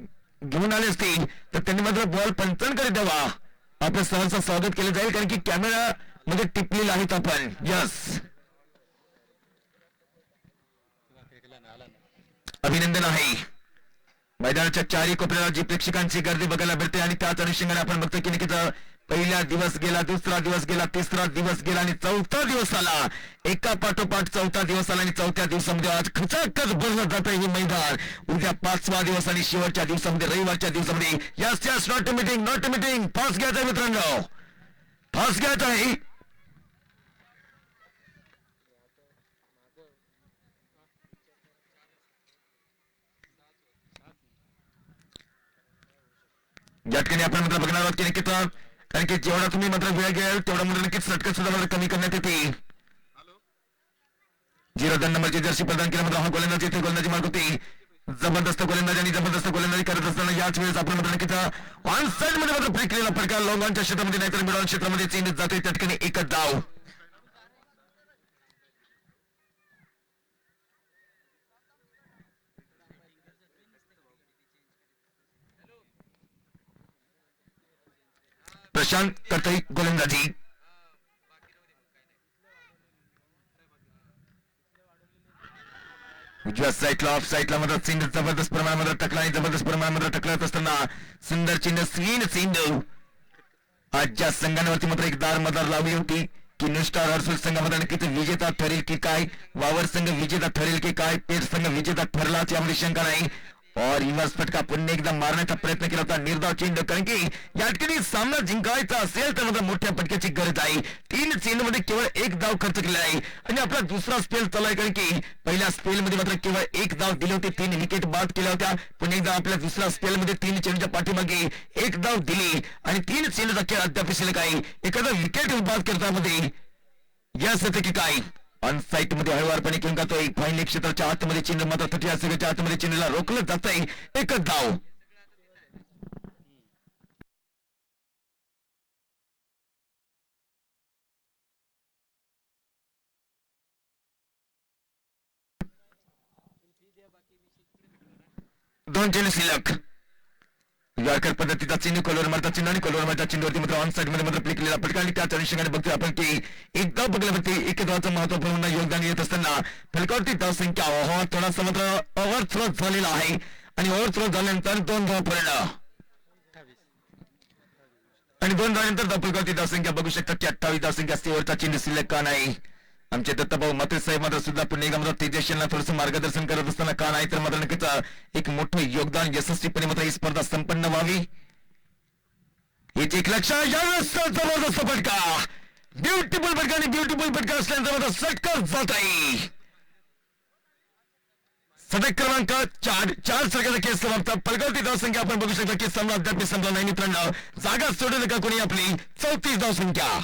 घेऊन आले असतील तर त्यांनी मात्र बॉल पंचांकडे द्यावा आपलं सहसा स्वागत केलं जाईल कारण की कॅमेरा मध्ये टिपलेला आहेत आपण. यस अभिनंदन आहे. मैदानाच्या चारही कोपऱ्याला जी प्रेक्षकांची गर्दी बघायला मिळते आणि त्याच अनुषंगाने आपण बघतो की नक्कीच पहिला दिवस गेला दुसरा दिवस गेला तिसरा दिवस गेला आणि चौथा दिवस आला एका पाठोपाठ चौथा दिवस आला आणि चौथ्या दिवसामध्ये आज खचाखच भरलं जातं हे मैदान. उद्या 5वा दिवस आणि शेवटच्या दिवसामध्ये रविवारच्या दिवसामध्ये यस नॉट मीटिंग फास्ट घ्यायचं मित्रांनो फास्ट घ्यायचं आहे. या ठिकाणी आपण मात्र बघणार आहोत की नक्कीच कारण की जेवढा तुम्ही मात्र वेळ घ्याल तेवढा मात्र नक्कीच षटक सुद्धा मात्र कमी करण्यात येते. 0 नंबरची जर्सी प्रदान केला मात्र हा गोलंदाज येथे गोलंदाजी मार्ग होती जबरदस्त गोलंदाजी करत असताना याच वेळेस आपण मात्र नक्कीच ऑन साइड मध्ये मात्र फ्री केलेला फटका लॉंगॉनच्या क्षेत्रामध्ये नाहीतर मिड ऑन क्षेत्रामध्ये चेंज जातोय त्या ठिकाणी एकच धाव. प्रशांत करतोय गोलंदाजी उजव्या साईडला ऑफ साईडला मात्र चेंडू जबरदस्त प्रमाणामध्ये टाकला आणि जबरदस्त प्रमाणामध्ये टाकला असताना सुंदर चेंडू आज ज्या संघांवरती मात्र एक दार लावली होती की नुस्टार हर्सुल संघामध्ये नक्कीच विजेता ठरेल की काय वावर संघ विजेता ठरेल की काय पेर संघ विजेता ठरला यामध्ये शंका नाही. और रिव्हर्स फटका पुन्हा एकदा मारण्याचा प्रयत्न केला होता निर्धाव चेंडू कारण की या ठिकाणी सामना जिंकायचा असेल तर मात्र मोठ्या फटक्याची गरज आहे. 3 चेंडूमध्ये केवळ 1 धाव खर्च केला आहे आणि आपला दुसरा स्पेल चालू आहे कारण की पहिल्या स्पेल मध्ये मात्र केवळ 1 धाव दिली होती 3 विकेट बाद केल्या होत्या. पुन्हा एकदा आपल्या दुसऱ्या स्पेल मध्ये 3 चेंडूच्या पाठीमागे 1 धाव दिली आणि 3 चेंडूचा खेळ अद्याप शिल्लक आहे. एखादा विकेट बाद करतामध्ये यासाठी की काय ऑन साईट मध्ये हळूवारपणे घेऊन जातोय फाईनल क्षेत्राच्या आतमध्ये चेंडू मात्र 30 सेकंदाच्या आतमध्ये चेंडूला रोखलं जात आहे. एकच धाव. दोन चेंडू शिल्लक यॉर्कर पद्धतीचा चेंडू कोलवर मारता चेंडू आणि कोलवर मारता चेंडूवरती मात्र ऑन साइड मध्ये मात्र प्ले केलेला फटका आणि त्याच अनुषंगाने बघतोय आपण की एक धाव बघायला मिळते. एक धावाचं महत्वपूर्ण योगदान येत असताना फलकावरती धावसंख्या थोडासा मात्र ओव्हरथ्रो झालेला आहे आणि ओव्हरथ्रो झाल्यानंतर 2 धाव पडलं आणि 2 धावानंतर फलकावरती धावसंख्या बघू शकता की 28 धावसंख्या शेवटचा चेंडू शिल्लक का नाही. आमचे दत्ताभाऊ मात्रे साहेब मात्र सुद्धा पुन्हा एकदा मात्र तेजस्वींना थोडंसं मार्गदर्शन करत असताना का नाही तर मात्र नक्कीच एक मोठं योगदान यशस्वीपणे मात्र ही स्पर्धा संपन्न व्हावी याची एक लक्षात जबरदस्त फटका ब्युटिफुल फटका आणि ब्युटिफुल फटका असल्यानंतर मात्र षटकार जात आहे. षटक क्रमांक 4 षटकाचा केस समाप्त. पलगवती धावसंख्या आपण बघू शकता की सामना अद्याप संपला नाही मित्रांनो. जागा सोडू नका कोणी आपली 34 धावसंख्या.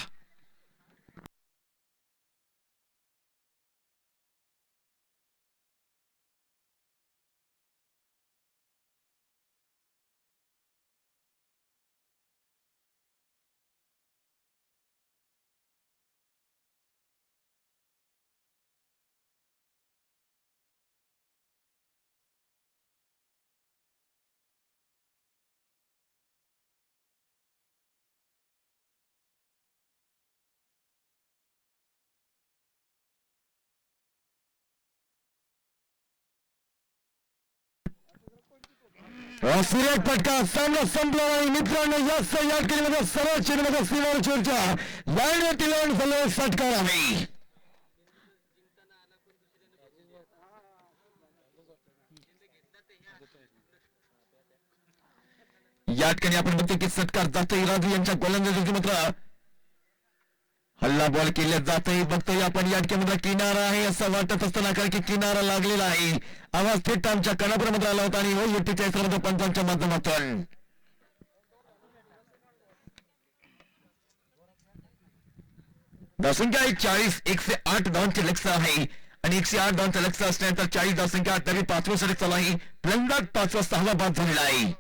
सुरेख फटका. सामना संपला नाही मित्रांनो. या केलेल्या सर्व चेंडूमध्ये सीमारेषेवरच्या लाईनवरती लावून झालेला षटकार आहे. या ठिकाणी आपण बघतो की षटकार जातोय. राजू यांच्या गोलंदाजीची मात्र हल्ला बॉल केल्या जातोय. बघतोय आपण या ठिकाणी किनारा आहे असं वाटत असताना कारण की किनारा लागलेला आहे. आवाज थेट आमच्या कानापर्यंत आला होता आणि युतीच्या इस्रामध्ये पंचांच्या माध्यमातून धावसंख्या आहे 40. 108 धावांचे लक्ष्य आहे आणि 108 धावांचं लक्ष्य असल्यानंतर 40 धावसंख्या तरी 5वं षटक चालू आहे. फलंदाज 5 वाजता हवा बाद झालेला आहे.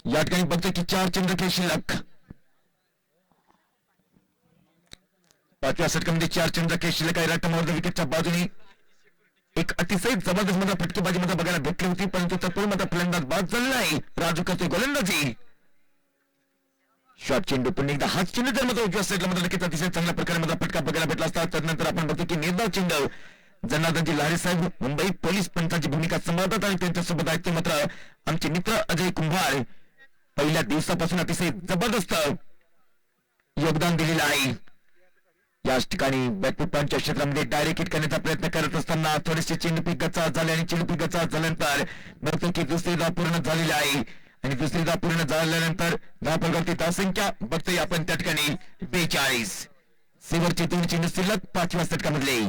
या ठिकाणी बघतो की 4 चंद्रके शिल्लक. 5व्या षटकामध्ये 4 चंद्रके शिल्लक आहे. रट्टमार्ग विकेटच्या बाजूने एक अतिशय जबरदस्त मध्ये फटकेबाजी मध्ये बघायला भेटली होती परंतु तत्पूर्वी मात्र फलंदाज बाद झालेला आहे. राजू करतोय गोलंदाजी. शॉर्ट चेंडू पुन्हा एकदा हाच चेंडू जर मात्र उजव्या साईडला मात्र नक्कीच अतिशय चांगल्या प्रकारे मात्र फटका बघायला भेटला असता. त्यानंतर आपण बघतो की निर्धाव चेंडू जनार्दनजी लारे साहेब मुंबई पोलीस पंचांची भूमिका सांभाळतात आणि त्यांच्यासोबत आहेत ते मात्र आमचे मित्र अजय कुंभार पहिल्या दिवसापासून अतिशय जबरदस्त योगदान दिलेलं आहे. याच ठिकाणी बॅटपॉईंटच्या क्षेत्रामध्ये डायरेक्ट हिट करण्याचा प्रयत्न करत असताना थोडीशी चेंडूपी गचाळ झाली आणि चेंडूपी गचाळ झाल्यानंतर बघतो की दुसरी धाव पूर्ण झालेली आहे आणि दुसरी धाव पूर्ण झाल्यानंतर धावफलकावरती धावसंख्या बघतोय आपण त्या ठिकाणी 42. शेवटचे 2 चेंडू शिल्लक 5व्या षटकामधले.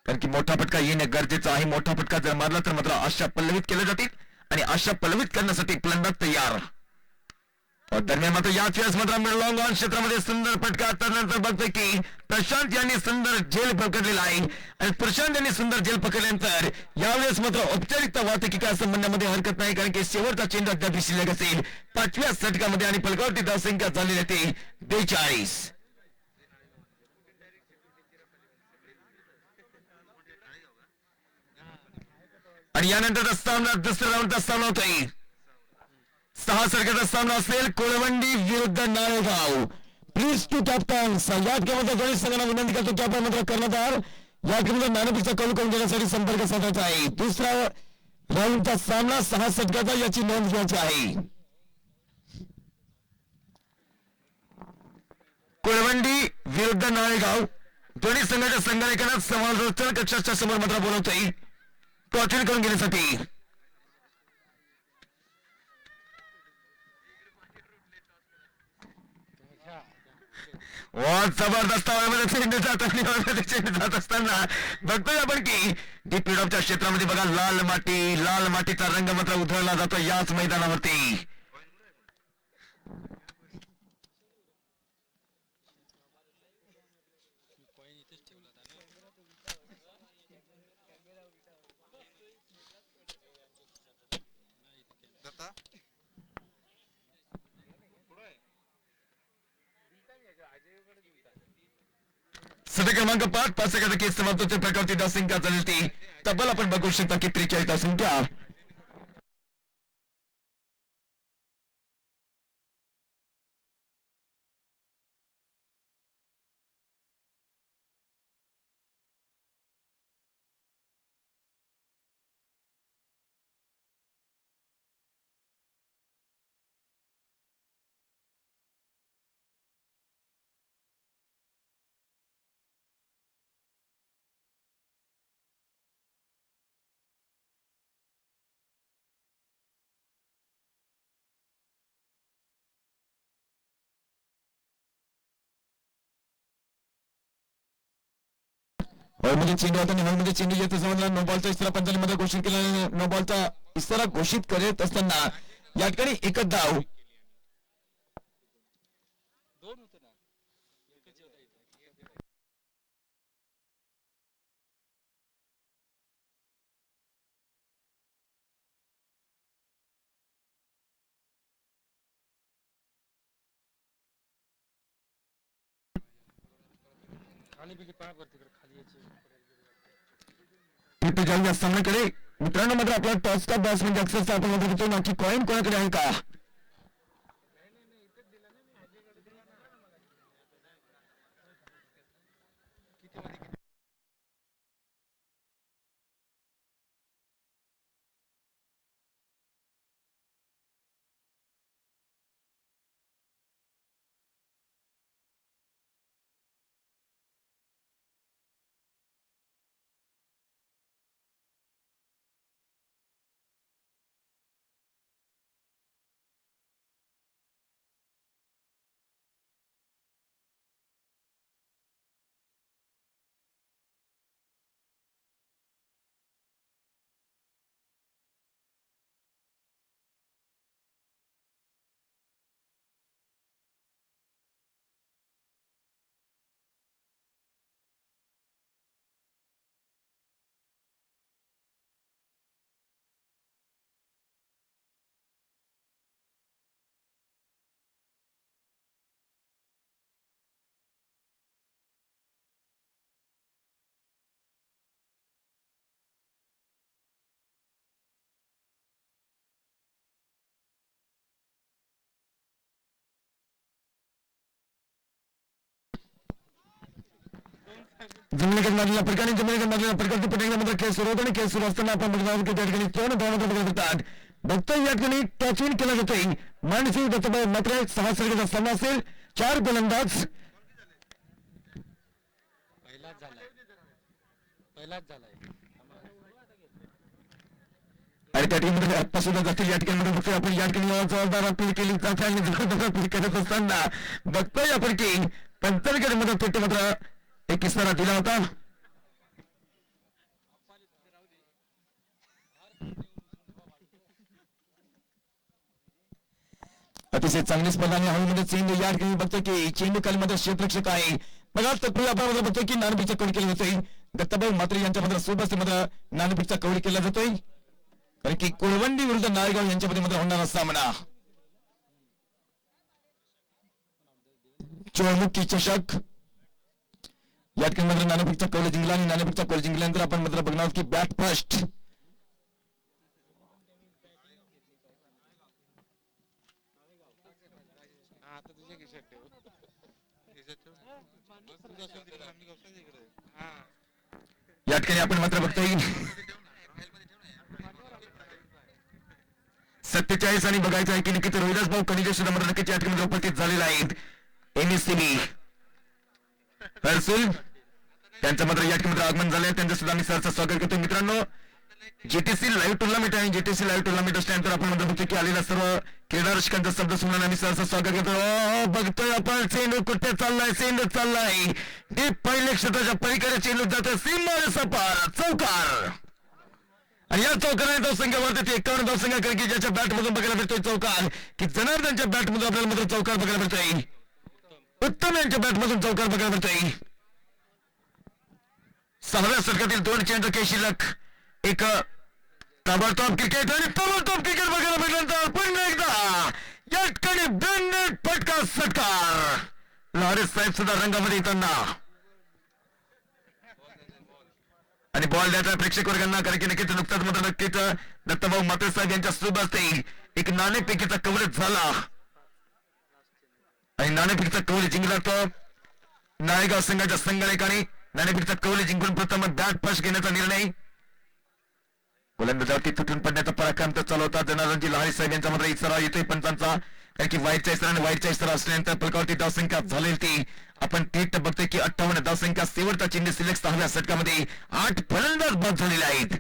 कारण की मोठा फटका येणे गरजेचं आहे. मोठा फटका जर मारला तर मात्र आशा पल्लवित केल्या जातील आणि आशा पल्लवित करण्यासाठी फलंदाज तयार. दरम्यान मात्र याच वेळेस मात्र लॉंग ऑन क्षेत्रामध्ये सुंदर फटका. त्यानंतर बघतोय की प्रशांत यांनी सुंदर झेल पकडलेला आहे आणि प्रशांत यांनी सुंदर झेल पकडल्यानंतर यावेळेस मात्र औपचारिकता वाहतुकी काय असं म्हणण्यामध्ये हरकत नाही कारण की शेवटचा चेंडू अद्याप शिल्लक असेल 5व्या षटकामध्ये आणि फलकावरती धावसंख्या झालेली आहे 42. आणि यानंतरचा सामना दुसऱ्या राऊंडचा सामना होतोय. 6 षटकाचा सामना असेल कोळवंडी विरुद्ध नाळेगाव. प्लीज टू कॅप्टन या गेममध्ये गणेश संघाला विनंती करतो की आपण मात्र कर्णधार या गेममध्ये मॅनपीचा कौल करून देण्यासाठी संपर्क साधायचा आहे. दुसरा राऊंडचा सामना 6 षटकाचा याची नोंद घ्यायची आहे. कोळवंडी विरुद्ध नाळेगाव दोन्ही संघाच्या संघानिकांना समालोचन कक्षाच्या समोर मात्र बोलवतोय टॉर्चर करून घेण्यासाठी. जबरदस्त चेंडू जात असताना बघतोय आपण की डीप मिडऑफच्या क्षेत्रामध्ये बघा लाल मातीचा रंग मात्र उधळला जातो याच मैदानावरती. षटक क्रमांक 5 सेकंद केस समाप्त होते. प्रकारची धावसंख्या झाली ती तब्बल आपण बघू शकता की 43 धावसंख्या. हॉलमध्ये चेंडू आता हॉलमध्ये चेंडू येत असताना नो बॉलचा इशारा पंचांमध्ये घोषित केला. नो बॉलचा इशारा घोषित करत असताना या ठिकाणी एकच धाव. इथे जाऊया सामन्याकडे. मित्रांनो मात्र आपला टॉसचा बॉस म्हणजे अक्षरशः आपण बघतो ना की कॉईन कोणाकडे आहे का. जमिनीकडे मारलेला प्रकारे जमिनीकडे मारलेला प्रकारचे पटेंगमध्ये खेळ सुरू होतो आणि खेळ सुरू असताना आपण बघणार की त्या ठिकाणी दोन धावांचा बघत होतात. बघतोय या ठिकाणी टॉच विन केला जातोय. मानसिंग दत्तभाई मात्र 6 षटकाचा सामना असेल. 4 गोलंदाज आणि त्या टीममध्ये आत्ता सुद्धा जातील. या ठिकाणी बघतोय आपण या ठिकाणी जबाबदार अपील केली जाते आणि अपील करत असताना बघतोय आपण की पंचरगड मध्ये पेटी मात्र एक इशारा दिला होता. अतिशय चांगली स्पर्धा आणि हवेमध्ये चेंडू या ठिकाणी बघतो की चेंडू कालमध्ये क्षेत्ररक्षक आहे. बघा तत्पूर्वी आपण बघतो की नाणेफेकचा कौल केला जातोय. दत्ताभाई मात्र यांच्यामध्ये सोबत नाणेफेकचा कौल केला जातोय कारण की कुळवंडी विरुद्ध नायगाव यांच्यामध्ये मात्र होणारा सामना. चोळमुखी चषक या ठिकाणी मात्र नाणेफेकचा कौल जिंकला आणि नाणेफेकचा कौल जिंकल्यानंतर आपण मात्र बघणार की बॅट फर्स्ट या ठिकाणी आपण मात्र बघतोय 47 आणि बघायचं आहे की नक्कीच रोहिदास भाऊ कनिजे सुद्धा मात्र नक्कीच या ठिकाणी उपस्थित झालेला आहेत. एमएससीबी हर्सुल त्यांचं मात्र या ठिकाणी आगमन झालंय. त्यांचं सुद्धा आम्ही सहर्ष स्वागत करतो. मित्रांनो जीटीसी लाईव्ह टुर्नामेंट आहे. जीटीसी लाईव्ह टुर्नामेंट असल्यानंतर आपण म्हणतो बघतो की आलेल्या सर्व क्रीडा रसिकांचा शब्द सुनून आम्ही सहर्ष स्वागत करतो. बघतोय आपण चेंडू कुठे चाललाय. चेंडू चाललाय डीप पहिले क्षेत्राच्या पलीकडे चेंडू जातोय सीमा सपार चौकार आणि या चौकाराने धावसंख्यावरती 51 धावसंख्या कारण की ज्याच्या बॅट मधून बघायला मिळतोय चौकार की जनार्दनच्या बॅट मधून आपल्याला मात्र चौकार बघायला मिळतोय. उत्तम यांच्या बॅट मधून चौकार बघायला मिळतोय. 6व्या षटकातील 2 चेंडू शिल्लक एक ताबडतोब क्रिकेट आणि ताबडतोब क्रिकेट बघायला मिळाल्यानंतर पुन्हा एकदा या ठिकाणी बेंडेड फटका षटकार लहारे साहेब सुद्धा रंगामध्ये येताना आणि बॉल द्यायचा प्रेक्षक वर्गांना कारण की नक्कीच नुकताच मात्र नक्कीच दत्ताभाऊ माते साहेब यांच्या सोबत असते एक नाणेफेकीचा कव्हरेज झाला आणि नाणेफेकीचा कव्हरेज जिंकला तो नायगाव संघाच्या संघाने नाणेफेकीचा कव्हरेज जिंकून प्रथम बॅट फर्स्ट घेण्याचा निर्णय. गोलंदाजावरती तुटून पडण्याचा पराक्रम तर चालू होता. जनार्दनजी लहारी साहेब यांचा मात्र इशारा येतोय पंचांचा कारण की वाईटचा इशारा आणि वाईटचा इशारा असल्यानंतर फलकावरती धावसंख्या झालेली ती आपण थेट बघतोय की 58 धावसंख्या शेवटचा चेंडू सिलेक्ट 6व्या षटकामध्ये 8 फलंदाज बाद झालेले आहेत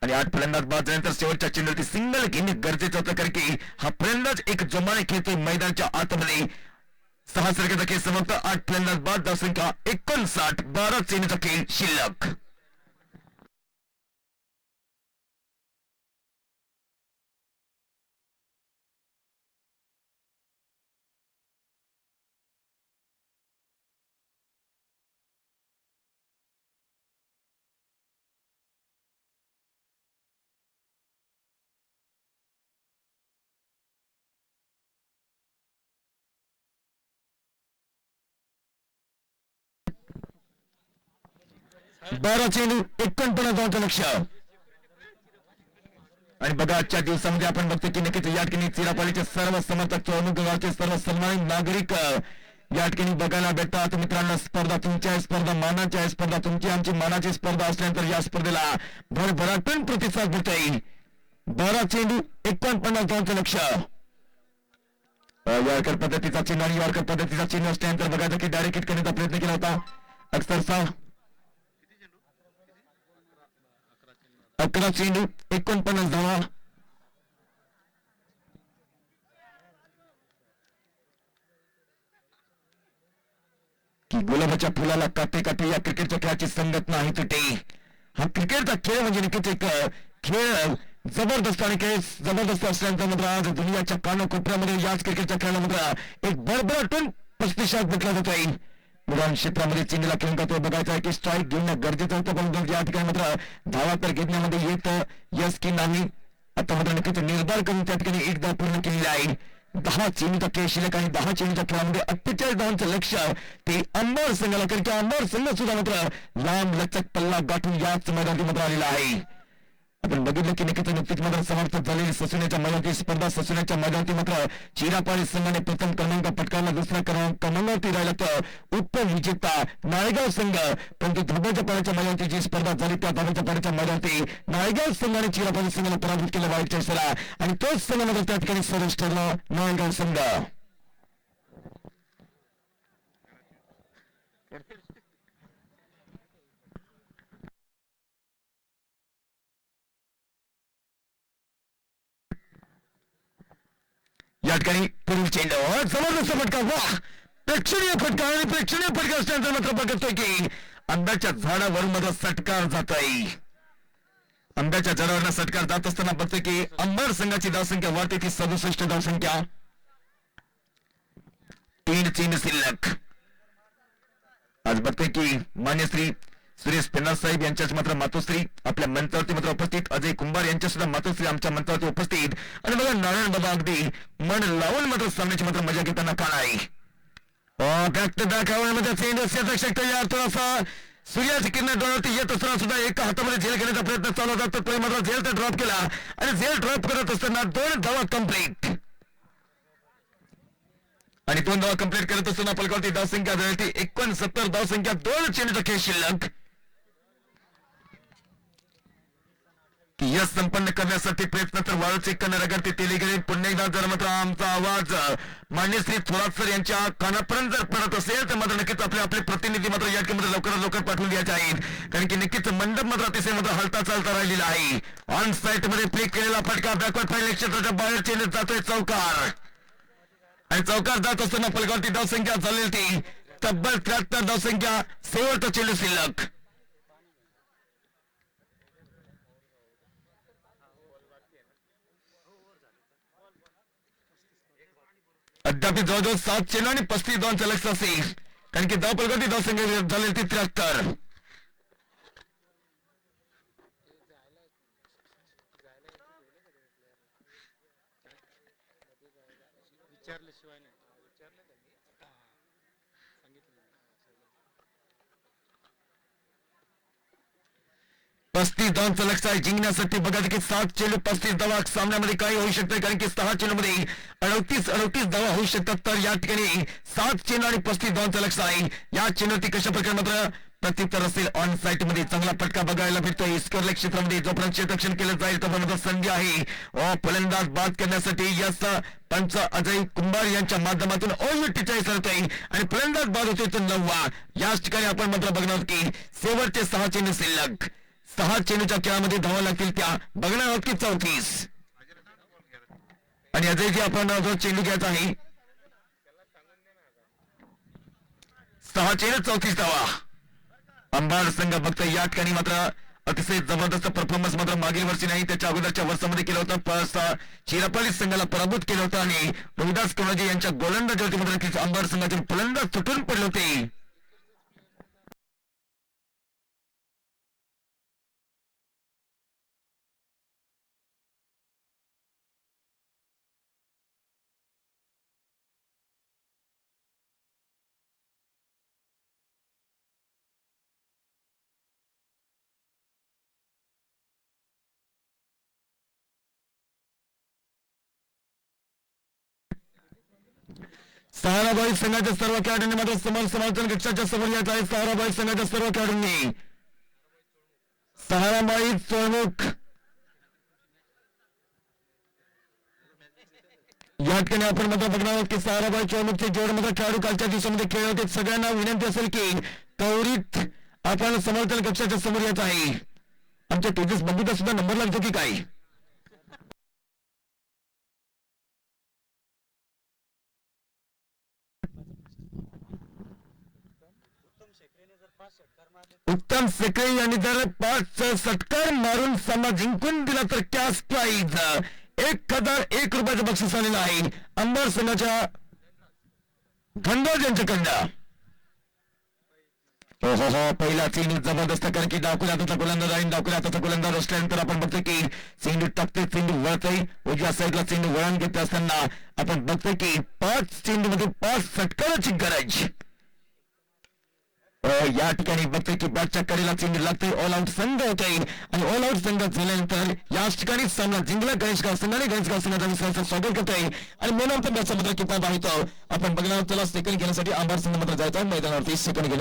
आणि 8 फलंदाज बाद झाल्यानंतर शेवटच्या चेंडूवरती सिंगल घेणे गरजेचं होतं कारण की हा फलंदाज एक जोमाने खेळतोय मैदानाच्या आतमध्ये 6 षटकाचा खेळ समाप्त. 8 फलंदाज बाद, धावसंख्या 59. 12 चेंडूचा खेळ शिल्लक. बारा चेंडू 49 धावांचं लक्ष. आणि बघा आजच्या दिवसामध्ये आपण बघतो की नक्कीच या ठिकाणी चिरापालीचे सर्व समर्थक चौमुख गावचे सर्व सन्मानित नागरिक या ठिकाणी बघायला भेटतात. मित्रांनो, स्पर्धा तुमची आहे, स्पर्धा मानाची आहे, स्पर्धा तुमची आमची मानाची स्पर्धा असल्यानंतर या स्पर्धेला भरभराटून प्रतिसाद मिळतोय. 12 चेंडू 49 धावांचं लक्ष. यॉर्कर पद्धतीचा चिन्ह आणि यॉर्कर पद्धतीचा चिन्ह असल्यानंतर बघायचं की डायरेक्ट हिट करण्याचा प्रयत्न केला होता. अक्षरशः 11 चेंडू 49 धावा. की गुलाबाच्या फुलाला काटे काटे या क्रिकेटच्या खेळाची संगत नाही तुटे. हा क्रिकेटचा खेळ म्हणजे नक्कीच एक खेळ जबरदस्त आणि खेळ जबरदस्त असल्यानंतर मात्र आज दुनियाच्या कानाकोपऱ्यामध्ये याच क्रिकेटच्या खेळाला मात्र एक भरभराटून प्रतिसाद भेटला जात आहे. मैदान क्षेत्रामध्ये चेंडूला खेळून तो बघायचा आहे की स्ट्राईक घेणं गरजेचं होतं, पण या ठिकाणी मात्र धावा तर घेण्यामध्ये येत यस की नाही आता मात्र नक्कीच निर्धार करून त्या ठिकाणी एक धाव पूर्ण केलेली आहे. 10 चेंडूचा खेळ शिल्लक आणि 10 चेंडूच्या खेळामध्ये 48 धावांचं लक्ष ते अंबर संघाला, कारण की अंबर संघ सुद्धा मात्र लांब लचक पल्ला गाठून याच मैदानात मात्र आलेला आहे. आपण बघितलं की नुकतीच मात्र समाप्त झालेली ससुण्याच्या मैदानाची स्पर्धा. ससुण्याच्या मैदानात मात्र चिरापाली संघाने प्रथम क्रमांक पटकावला, दुसरा क्रमांकावरती राहिला तर उपविजेता नायगाव संघ. परंतु धाबाच्या पाण्याच्या मैदानाची जी स्पर्धा झाली त्या धाबाच्या पाण्याच्या मैदानात नायगाव संघाने चिरापाली संघाला पराभूत केलं वाईट चेसला, आणि तोच संघ मात्र त्या ठिकाणी सरस ठरला नायगाव संघ. या ठिकाणी पुढील चेंडू जबरदस्त फटका, वाह प्रेक्षणीय फटका, आणि प्रेक्षणीय फटका असल्यानंतर मात्र बघतोय की आंब्याच्या झाडावरून मात्र सटकार जात आहे. आंब्याच्या झाडावरनं सटकार जात असताना बघतोय की अंबर संघाची धावसंख्या वाढते ती 67 धावसंख्या. 3 चेंडू शिल्लक. आज बघतोय की मान्य श्री सुरेश पेन्नार साहेब यांच्याच मात्र मातोश्री आपल्या मंचावरती मात्र उपस्थित, अजय कुंभार यांच्या सुद्धा मातोश्री आमच्या मंचावरती उपस्थित, आणि बघा नारायण बाबा अगदी मन लावून मात्र सामन्याची मात्र मजा घेताना काळ आहे. बॅक टू बॅक मध्ये चेंडू क्षेत्रक्षक तयार, थोडासा सूर्याची किरण डोळ्यावरती येत असताना सुद्धा एका हातामध्ये झेल घेण्याचा प्रयत्न चालू होता, तर तो मात्र झेल तर ड्रॉप केला, आणि झेल ड्रॉप करत असताना 2 धावा कंप्लीट. आणि 2 धावा कंप्लीट करत असताना पलकावरती धावसंख्या झाली 69 धावसंख्या. 2 चेंडूचा खेळ शिल्लक. यश संपन्न करण्यासाठी प्रयत्न तर वाळूचे कन्नडगरती तेली गेले. पुन्हा एकदा जर मात्र आमचा आवाज मान्य श्री थोरात सर यांच्या कानापर्यंत जर पडत असेल तर मात्र नक्कीच आपले प्रतिनिधी मात्र या ठिकाणी लवकरात लवकर पाठवून द्यायचे आहेत, कारण की नक्कीच मंडप मात्र अतिशय मात्र हलता चालता राहिलेला आहे. ऑन साईट मध्ये प्ले केलेला फटका बॅकवर्ड फाईल क्षेत्राच्या बाहेर चेंडू जातोय चौकार, आणि चौकार जात असताना पलकावरती धावसंख्या झालेली ती तब्बल 73 धावसंख्या. शेवटचा चेंडू शिल्लक. अद्याप जवळजवळ 7 चेंडू आणि 35 धावांचं लक्ष असेल, कारण की धावपलकावरती धावसंख्या झालेली ती 73. विचारल्याशिवाय नाही. 35 धावांचं लक्ष आहे जिंकण्यासाठी. बघा की 7 चेंडू 35 धावा सामन्यामध्ये काही होऊ शकते, कारण की 6 चेंडूमध्ये 38 धावा होऊ शकतात. तर या ठिकाणी 7 चेंडू आणि 35 धावांचं लक्ष आहे. या चेंडूवरती कशा प्रकारे मात्र प्रत्युत्तर असेल. ऑन साईट मध्ये चांगला फटका बघायला भेटतोय. स्कोरलेग क्षेत्रामध्ये जोपर्यंत क्षेत्ररक्षण केलं जाईल तोपर्यंत संधी आहे फलंदाज बाद करण्यासाठी. यस पंच अजय कुंभार यांच्या माध्यमातून 49 होतोय, आणि फलंदाज बाद होतोय तो 9वा. याच ठिकाणी आपण मात्र बघणार की शेवटचे 6 चेंडू शिल्लक. 6 चेंडूच्या खेळामध्ये धावा लागतील त्या बघणार आहोत की 34. आणि अजय जी आपण जो चेंडू घ्यायचा आहे 6 चेर 34 धावा. अंबाड संघ फक्त या ठिकाणी मात्र अतिशय जबरदस्त परफॉर्मन्स मात्र मागील वर्षी नाही त्याच्या अगोदरच्या वर्षामध्ये केलं होतं. फर्स्ट चिरापल्ली संघाला पराभूत केलं होतं आणि रविदास कोणाजी यांच्या गोलंदाजीवरती मात्र अंबाड संघाचे फलंदाज तुटून पडले होते. साराबाई संघाच्या सर्व खेळाडूंनी मात्र समर्थन कक्षाच्या समोर यायचं आहे. साराबाई संघाच्या सर्व खेळाडूंनी साराबाई चोळमुख या ठिकाणी आपण मात्र बघणार आहोत की साराबाई चोळमुखचे जेवढे मात्र खेळाडू कालच्या दिवसामध्ये खेळ होते सगळ्यांना विनंती असेल की त्वरित आपण समर्थन कक्षाच्या समोर येत आहे. आमच्या तेजस बंधूचा सुद्धा नंबर लागतो की काय? उत्तम सेक्रे यांनी जर 5 षटकार मारून सामना जिंकून दिला तर कॅश प्राइज 1001 रुपयाचं बक्षीस आलेलं आहे अंबाड संघाच्या धनराज यांच्याकडनं. पहिला चेंडू जबरदस्त कारण की डावकुल्या हाताचा गोलंदाज आणि डावकुल्या हाताचा गोलंदाज असल्यानंतर आपण बघतोय की चेंडू टाकते चेंडू वळतोय उजव्या साईडला चेंडू वळण घेत असताना आपण बघतोय की 5 चेंडूमध्ये 5 षटकाराची गरज. या ठिकाणी बघतोय की बॅटच्या कडेला चेंडू लागतोय. ऑल आउट संघ होत आहे आणि ऑल आउट संघ झाल्यानंतर याच ठिकाणी सामना जिंकला गणेशगाव संघाने. गणेशगाव संघाचा सहर्ष स्वागत करतोय आणि मेन ऑफ द मॅचचा मात्र किताब आहे तो आपण बघणार. त्याला सेकंड घेण्यासाठी अंबाड संघ मात्र जायचा मैदानावरती सेकंड घेण्यासाठी.